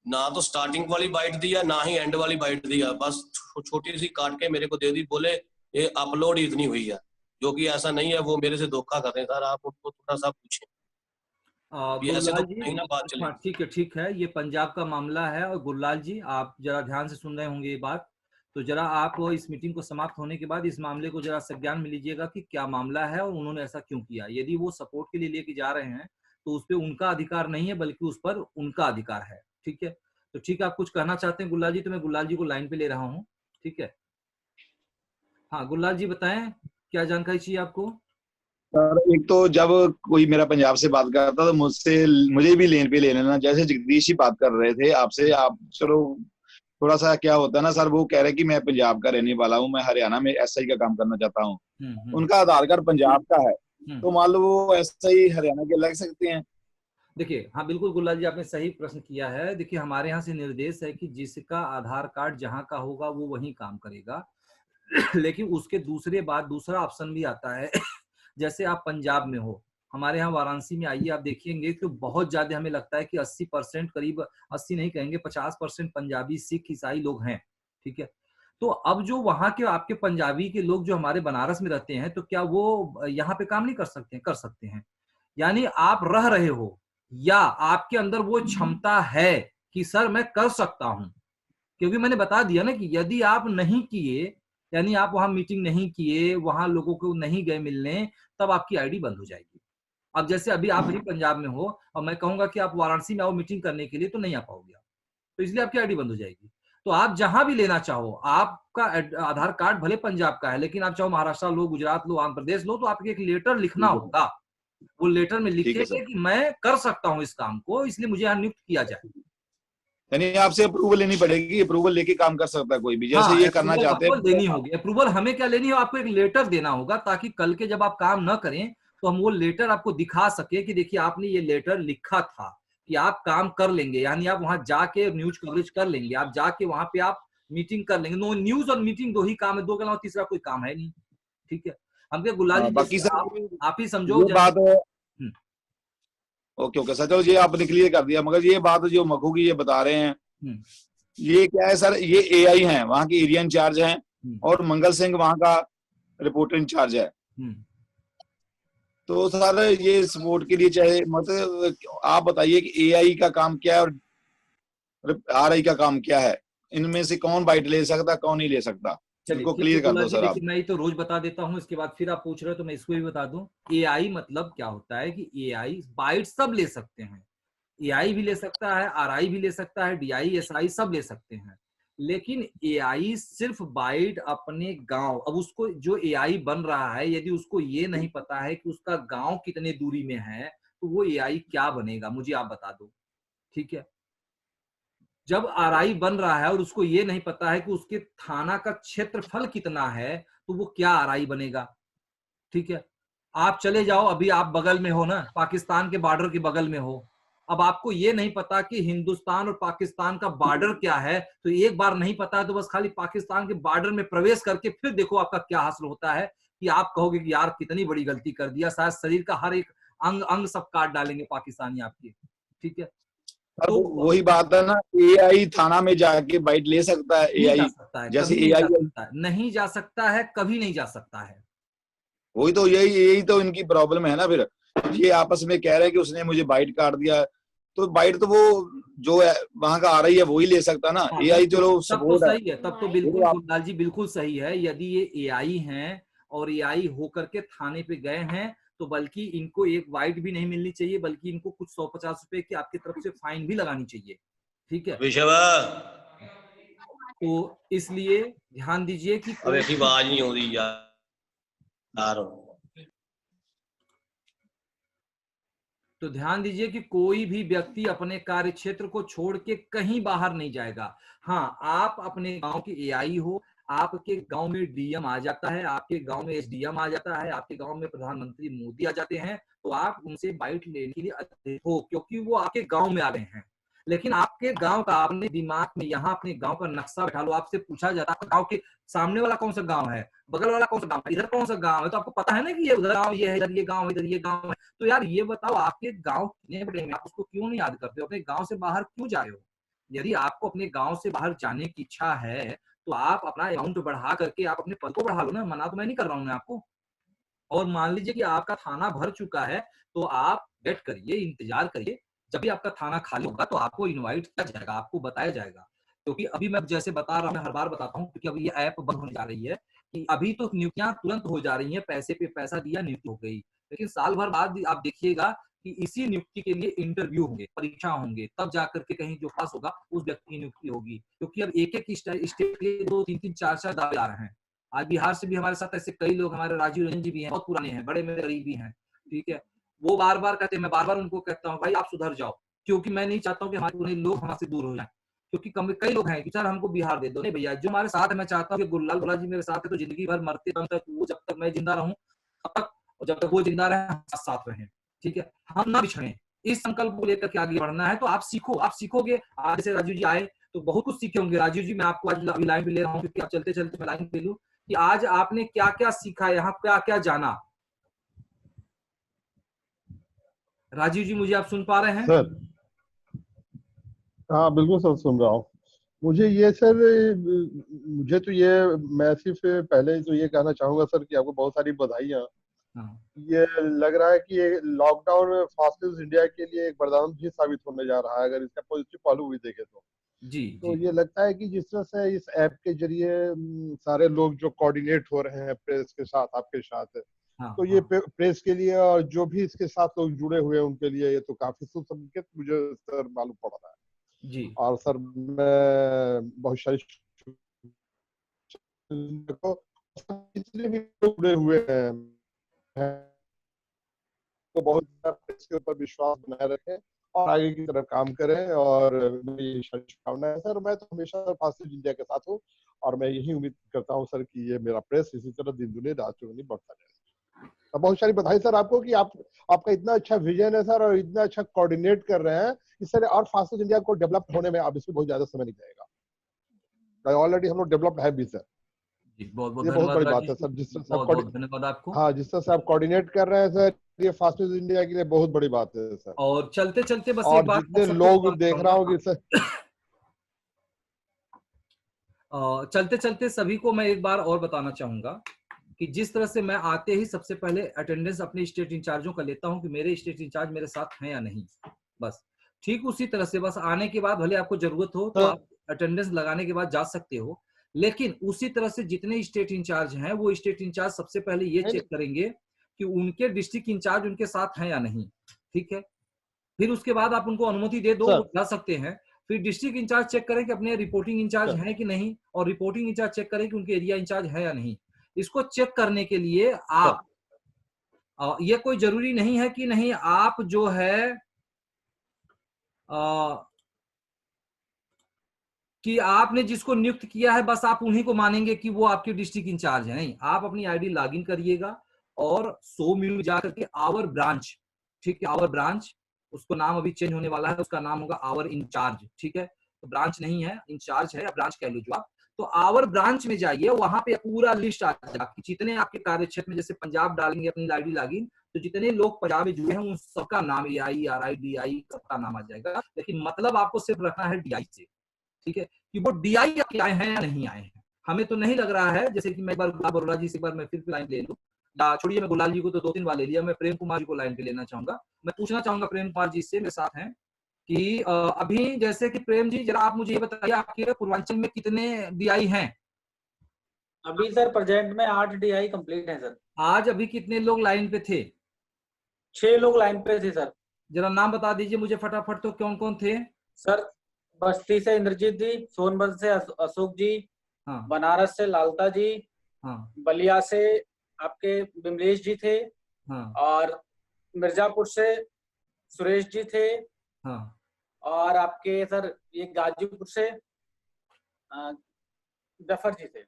ना तो स्टार्टिंग वाली बाइट दिया ना ही एंड वाली बाइट दिया, बस छोटी सी काट के मेरे को दे दी, बोले ये अपलोड ही इतनी हुई है, जो कि ऐसा नहीं है, वो मेरे से धोखा कर रहे हैं सर, आप उनको थोड़ा सा पूछें। ऐसे तो नहीं ना बात चलेगी। ठीक है, ये पंजाब का मामला है, और गुरलाल जी आप जरा ध्यान से सुन रहे होंगे ये बात, तो जरा आप इस मीटिंग को समाप्त होने के बाद इस मामले को जरा संज्ञान में लीजिएगा कि क्या मामला है और उन्होंने ऐसा क्यों किया। यदि वो सपोर्ट के लिए लेके जा रहे हैं तो उस पर उनका अधिकार नहीं है, बल्कि उस पर उनका अधिकार है। ठीक है, तो ठीक है, आप कुछ कहना चाहते हैं गुललाल जी, तो मैं गुललाल जी को लाइन पे ले रहा हूँ। ठीक है, हाँ गुललाल जी बताएं क्या जानकारी चाहिए आपको। सर एक तो जब कोई मेरा पंजाब से बात करता तो मुझे भी लेन पे ले लेना, जैसे जगदीश जी बात कर रहे थे आपसे, आप चलो थोड़ा सा क्या होता है ना सर, वो कह रहे कि मैं पंजाब का रहने वाला हूँ, मैं हरियाणा में एसआई का काम करना चाहता हूँ, उनका आधार कार्ड पंजाब का है, तो मान लो वो एसआई हरियाणा के लग सकते हैं। देखिए हाँ बिल्कुल गुललाल जी, आपने सही प्रश्न किया है। देखिए हमारे यहाँ से निर्देश है कि जिसका आधार कार्ड जहाँ का होगा वो वहीं काम करेगा लेकिन उसके दूसरा ऑप्शन भी आता है जैसे आप पंजाब में हो, हमारे यहाँ वाराणसी में आइए, आप देखेंगे तो बहुत ज्यादा हमें लगता है कि 80% करीब 80 नहीं कहेंगे 50% पंजाबी, सिख, ईसाई लोग हैं। ठीक है, तो अब जो वहां के आपके पंजाबी के लोग जो हमारे बनारस में रहते हैं, तो क्या वो यहाँ पे काम नहीं कर सकते हैं? कर सकते हैं। यानी आप रह रहे हो या आपके अंदर वो क्षमता है कि सर मैं कर सकता हूं, क्योंकि मैंने बता दिया ना कि यदि आप नहीं किए, यानी आप वहां मीटिंग नहीं किए, वहां लोगों को नहीं गए मिलने, तब आपकी आईडी बंद हो जाएगी। अब जैसे अभी आप भी पंजाब में हो और मैं कहूंगा कि आप वाराणसी में आओ मीटिंग करने के लिए, तो नहीं आ पाओगे, तो इसलिए आपकी आईडी बंद हो जाएगी। तो आप जहां भी लेना चाहो, आपका आधार कार्ड भले पंजाब का है, लेकिन आप चाहो महाराष्ट्र लो, गुजरात लो, आंध्र प्रदेश लो, तो आपको एक लेटर लिखना होगा। वो लेटर में लिखेंगे कि मैं कर सकता हूं इस काम को, इसलिए मुझे यहाँ नियुक्त किया जाए। यानी आपसे अप्रूवल लेनी पड़ेगी, अप्रूवल लेके काम कर सकता है कोई भी, जैसे ये करना चाहते हैं लेनी होगी अप्रूवल। हमें क्या लेनी है, आपको एक लेटर देना होगा, ताकि कल के जब आप काम न करें तो हम वो लेटर आपको दिखा सके कि देखिए आपने ये लेटर लिखा था कि आप काम कर लेंगे, यानी आप वहां जाके न्यूज कवरेज कर लेंगे, आप जाके वहां पे आप मीटिंग कर लेंगे। नो, न्यूज और मीटिंग दो ही काम है, दो के अलावा तीसरा कोई काम है नहीं। ठीक है, हम क्या गुलाल जी, बाकी आप ही समझो बात है। ओके ओके सर, चलो ये आपने क्लियर कर दिया, मगर ये बात जो मखू की ये बता रहे हैं, ये क्या है सर, ये एआई हैं, वहां के एरिया इंचार्ज हैं, और मंगल सिंह वहां का रिपोर्टर इंचार्ज है। तो सर ये सपोर्ट के लिए चाहे, मतलब आप बताइए कि एआई का काम क्या है और आरआई का काम क्या है, इनमें से कौन बाइट ले सकता, कौन नहीं ले सकता, इसको क्लियर कर दो सर आप। मैं तो रोज बता देता हूँ, इसके बाद फिर आप पूछ रहे हो तो मैं इसको भी बता दूं। एआई मतलब क्या होता है कि एआई बाइट सब ले सकते हैं, एआई भी ले सकता है, आरआई भी ले सकता है, डीआई, एसआई सब ले सकते हैं, लेकिन एआई सिर्फ बाइट अपने गांव। अब उसको जो एआई बन रहा है, यदि उसको ये नहीं पता है कि उसका गांव कितने दूरी में है, तो वो एआई क्या बनेगा, मुझे आप बता दो। ठीक है, जब आरआई बन रहा है और उसको ये नहीं पता है कि उसके थाना का क्षेत्रफल कितना है, तो वो क्या आरआई बनेगा। ठीक है, आप चले जाओ, अभी आप बगल में हो ना, पाकिस्तान के बॉर्डर के बगल में हो, अब आपको ये नहीं पता कि हिंदुस्तान और पाकिस्तान का बॉर्डर क्या है, तो एक बार नहीं पता है तो बस खाली पाकिस्तान के बॉर्डर में प्रवेश करके फिर देखो आपका क्या हासिल होता है, कि आप कहोगे कि यार कितनी बड़ी गलती कर दिया, शायद शरीर का हर एक अंग अंग सब काट डालेंगे पाकिस्तानी आपके। ठीक है, तो वही बात है ना, एआई थाना में जाके बाइट ले सकता है, एआई जैसे एआई नहीं जा सकता है, कभी नहीं जा सकता है। वही तो, यही तो इनकी प्रॉब्लम है ना। फिर ये आपस में कह रहे हैं कि उसने मुझे बाइट काट दिया, तो बाइट तो वो जो है वहां का आ रही है वही ले सकता ना। एआई चलो सपोर्ट सही है, तब तो बिल्कुल गुलदार जी बिल्कुल सही है। यदि ये एआई हैं और एआई होकर के थाने पे गए हैं, तो बल्कि इनको एक वाइट भी नहीं मिलनी चाहिए, बल्कि इनको कुछ 150 रुपए की आपकी तरफ से फाइन भी लगानी चाहिए। ठीक है, तो इसलिए ध्यान दीजिए कि अब ऐसी आवाज नहीं हो रही यार। तो ध्यान दीजिए कि कोई भी व्यक्ति अपने कार्य क्षेत्र को छोड़ के कहीं बाहर नहीं जाएगा। हाँ, आप अपने गांव के एआई हो, आपके गांव में डीएम आ जाता है, आपके गांव में एसडीएम आ जाता है, आपके गांव में प्रधानमंत्री मोदी आ जाते हैं, तो आप उनसे बाइट लेने के लिए अधिक हो, क्योंकि वो आपके गांव में आ रहे हैं। लेकिन आपके गांव का, अपने दिमाग में यहाँ अपने गांव का नक्शा बैठा लो, आपसे पूछा जाता है गांव के सामने वाला कौन सा गांव है, बगल वाला कौन सा गांव है, इधर कौन सा गांव है, तो आपको पता है ना कि ये उधर गांव ये है, इधर ये गांव है, इधर ये गांव है। तो यार ये बताओ, आपके गांव कितने बड़े हैं, आप उसको क्यों नहीं याद करते हो, अपने गांव से बाहर क्यों जा रहे हो। यदि आपको अपने गांव से बाहर जाने की इच्छा है, तो आप अपना अमाउंट बढ़ा करके आप अपने पद को बढ़ा लो ना, मना तो मैं नहीं कर रहा हूँ मैं आपको। और मान लीजिए कि आपका थाना भर चुका है, तो आप वेट करिए, इंतजार करिए, जब भी आपका थाना खाली होगा तो आपको इनवाइट किया जाएगा, आपको बताया जाएगा। क्योंकि अभी मैं जैसे बता रहा हूँ, मैं हर बार बताता हूँ, क्योंकि अभी ये ऐप बंद होने जा रही है, कि अभी तो नियुक्तियां तुरंत हो जा रही हैं, पैसे पे पैसा दिया नियुक्ति हो गई, लेकिन साल भर बाद आप देखिएगा कि इसी नियुक्ति के लिए इंटरव्यू होंगे, परीक्षा होंगे, तब जाकर के कहीं जो पास होगा उस व्यक्ति की नियुक्ति होगी। क्योंकि अब एक एक स्टेट के 2, 3, 4 दावेदार हैं। आज बिहार से भी हमारे साथ ऐसे कई लोग, हमारे राजीव रंजन जी भी हैं, बहुत पुराने हैं, बड़े मेरे करीबी हैं, ठीक है। वो बार बार कहते हैं, मैं बार बार उनको कहता हूँ भाई आप सुधर जाओ, क्योंकि मैं नहीं चाहता हूँ कि हमारे पूरे लोग हमसे दूर हो जाए। क्योंकि कई लोग हैं कि सर हमको बिहार दे दो। नहीं भैया, जो हमारे साथ है, मैं चाहता हूँ कि गुरलाल भोला जी मेरे साथ है तो जिंदगी भर मरते दम तक, वो जब तक मैं जिंदा रहूं तब तक, और जब तक वो जिंदा रहे हम साथ रहें, ठीक है। हम ना बिछड़े, इस संकल्प को लेकर के आगे बढ़ना है। तो आप सीखोगे। आज जैसे राजीव जी आए तो बहुत कुछ सीखे होंगे। राजीव जी, मैं आपको आज लाइन पे ले रहा हूँ क्योंकि आप चलते चलते मैं लाइन पे लूं कि आज आपने क्या क्या सीखा, यहाँ क्या क्या जाना। राजीव जी, मुझे आप सुन पा रहे हैं? सर हाँ बिल्कुल सर, सुन रहा हूँ। मुझे ये सर, मुझे तो ये, मैं सिर्फ पहले तो ये कहना चाहूंगा सर कि आपको बहुत सारी बधाइयाँ। ये लग रहा है कि ये लॉकडाउन फास्टेस्ट इंडिया के लिए एक वरदान भी साबित होने जा रहा है, अगर इसका पॉजिटिव पहलू भी देखे तो। तो ये लगता है कि जिस तरह से इस ऐप के जरिए सारे लोग जो कोऑर्डिनेट हो रहे हैं प्रेस के साथ, आपके साथ, तो ये प्रेस के लिए और जो भी इसके साथ लोग जुड़े हुए हैं उनके लिए ये तो काफी सुसंकेत मुझे सर मालूम पड़ रहा है जी। और सर मैं बहुत सारी जितने भी जुड़े हुए हैं तो बहुत प्रेस के ऊपर विश्वास बनाए रखें और आगे की तरफ काम करें। और मेरी शुभकामना है सर, मैं तो हमेशा सर फास्टेस्ट इंडिया के साथ हूँ और मैं यही उम्मीद करता हूँ सर कि ये मेरा प्रेस इसी तरह दिन दुनिया रात चौगुनी बढ़ता जाए। बहुत सारी बधाई सर आपको कि आपका इतना अच्छा विजन है सर और इतना अच्छा कोऑर्डिनेट कर रहे हैं। इस तरह और फास्टेस्ट इंडिया को डेवलप होने में आप इसमें बहुत ज्यादा समय नहीं जाएगा। ऑलरेडी हम लोग डेवलप है भी सर। बहुत बहुत बड़ी बात है सर, जिस तरह से धन्यवाद आपको। हाँ, जिस तरह से आप कोऑर्डिनेट कर रहे हैं सर, ये फास्टेस्ट इंडिया के लिए बहुत बड़ी बात है सर। और चलते चलते बस एक बात जितने लोग देख रहा हूँ सर, चलते चलते सभी को मैं एक बार और बताना चाहूंगा कि जिस तरह से मैं आते ही सबसे पहले अटेंडेंस अपने स्टेट इंचार्जों का लेता हूं कि मेरे स्टेट इंचार्ज मेरे साथ हैं या नहीं, बस ठीक उसी तरह से बस आने के बाद भले आपको जरूरत हो तो आप अटेंडेंस लगाने के बाद जा सकते हो, लेकिन उसी तरह से जितने स्टेट इंचार्ज हैं वो स्टेट इंचार्ज सबसे पहले ये चेक करेंगे कि उनके डिस्ट्रिक्ट इंचार्ज उनके साथ हैं या नहीं, ठीक है। फिर उसके बाद आप उनको अनुमति दे दो, जा सकते हैं। फिर डिस्ट्रिक्ट इंचार्ज चेक करें कि अपने रिपोर्टिंग इंचार्ज हैं कि नहीं, और रिपोर्टिंग इंचार्ज चेक करें कि उनके एरिया इंचार्ज है या नहीं। इसको चेक करने के लिए आप ये कोई जरूरी नहीं है कि नहीं आप जो है कि आपने जिसको नियुक्त किया है बस आप उन्हीं को मानेंगे कि वो आपके डिस्ट्रिक्ट इंचार्ज है। नहीं, आप अपनी आईडी लॉगिन करिएगा और सो में जाकर के आवर ब्रांच, ठीक है, आवर ब्रांच, उसको नाम अभी चेंज होने वाला है, उसका नाम होगा आवर इंचार्ज, ठीक है। तो ब्रांच नहीं है, इंचार्ज है, या ब्रांच कह लो जो आप। तो आवर ब्रांच में जाइए, वहां पे पूरा लिस्ट आ जाएगा जितने आपके कार्य क्षेत्र में, जैसे पंजाब डालेंगे अपनी आईडी लॉगिन तो जितने लोग पंजाब में जुड़े हैं उन सबका नाम AI, RI, DI सबका नाम आ जाएगा। लेकिन मतलब आपको सिर्फ रखना है DI से, ठीक है, कि वो DI आए हैं या नहीं आए हैं। हमें तो नहीं लग रहा है, जैसे कि मैं एक बार गुलाब बरोला जी से एक बार मैं फिर लाइन ले लूं, या छोड़िए मैं गुलाल जी को तो 2-3 बार ले लिया, मैं प्रेम कुमार जी को लाइन पे लेना चाहूंगा। मैं पूछना चाहूंगा प्रेम कुमार जी से, मेरे साथ हैं, कि अभी जैसे कि प्रेम जी जरा आप मुझे ये बताइए आपके पूर्वांचल में कितने DI हैं? अभी सर प्रेजेंट में 8 DI कंप्लीट है सर। आज अभी कितने लोग लाइन पे थे? 6 लोग लाइन पे थे सर। जरा नाम बता दीजिए मुझे फटाफट, तो कौन कौन थे? सर बस्ती से इंद्रजीत जी, सोनभद्र से अशोक जी, हाँ, बनारस से लालता जी, हाँ, बलिया से आपके बिमलेश जी थे, हाँ, और मिर्जापुर से सुरेश जी थे, हाँ, और आपके सर ये गाजीपुर से जफर जी थे।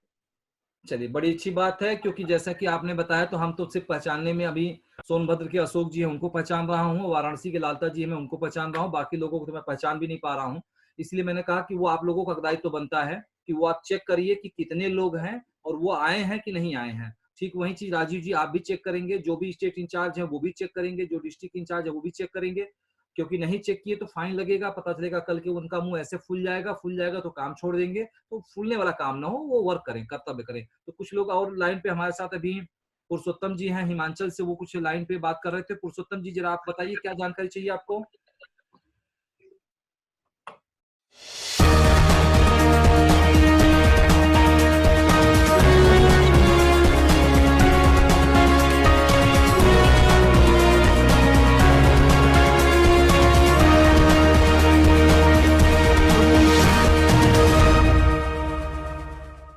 चलिए बड़ी अच्छी बात है, क्योंकि जैसा कि आपने बताया तो हम तो सिर्फ पहचानने में अभी सोनभद्र के अशोक जी हैं उनको पहचान रहा हूँ, वाराणसी के लालता जी मैं उनको पहचान रहा हूँ, बाकी लोगों को तो मैं पहचान भी नहीं पा रहा हूँ। इसलिए मैंने कहा कि वो आप लोगों का दायित्व तो बनता है कि वो आप चेक करिए कि कितने लोग हैं और वो आए हैं कि नहीं आए हैं। ठीक वही चीज राजीव जी आप भी चेक करेंगे, जो भी स्टेट इंचार्ज है वो भी चेक करेंगे, जो डिस्ट्रिक्ट इंचार्ज है वो भी चेक करेंगे, क्योंकि नहीं चेक किए तो फाइन लगेगा, पता चलेगा कल के उनका मुंह ऐसे फूल जाएगा तो काम छोड़ देंगे। तो फूलने वाला काम ना हो, वो वर्क करें, कर्तव्य करें। तो कुछ लोग और लाइन पे हमारे साथ अभी पुरुषोत्तम जी हैं हिमाचल से, वो कुछ लाइन पे बात कर रहे थे। पुरुषोत्तम जी जरा आप बताइए क्या जानकारी चाहिए आपको?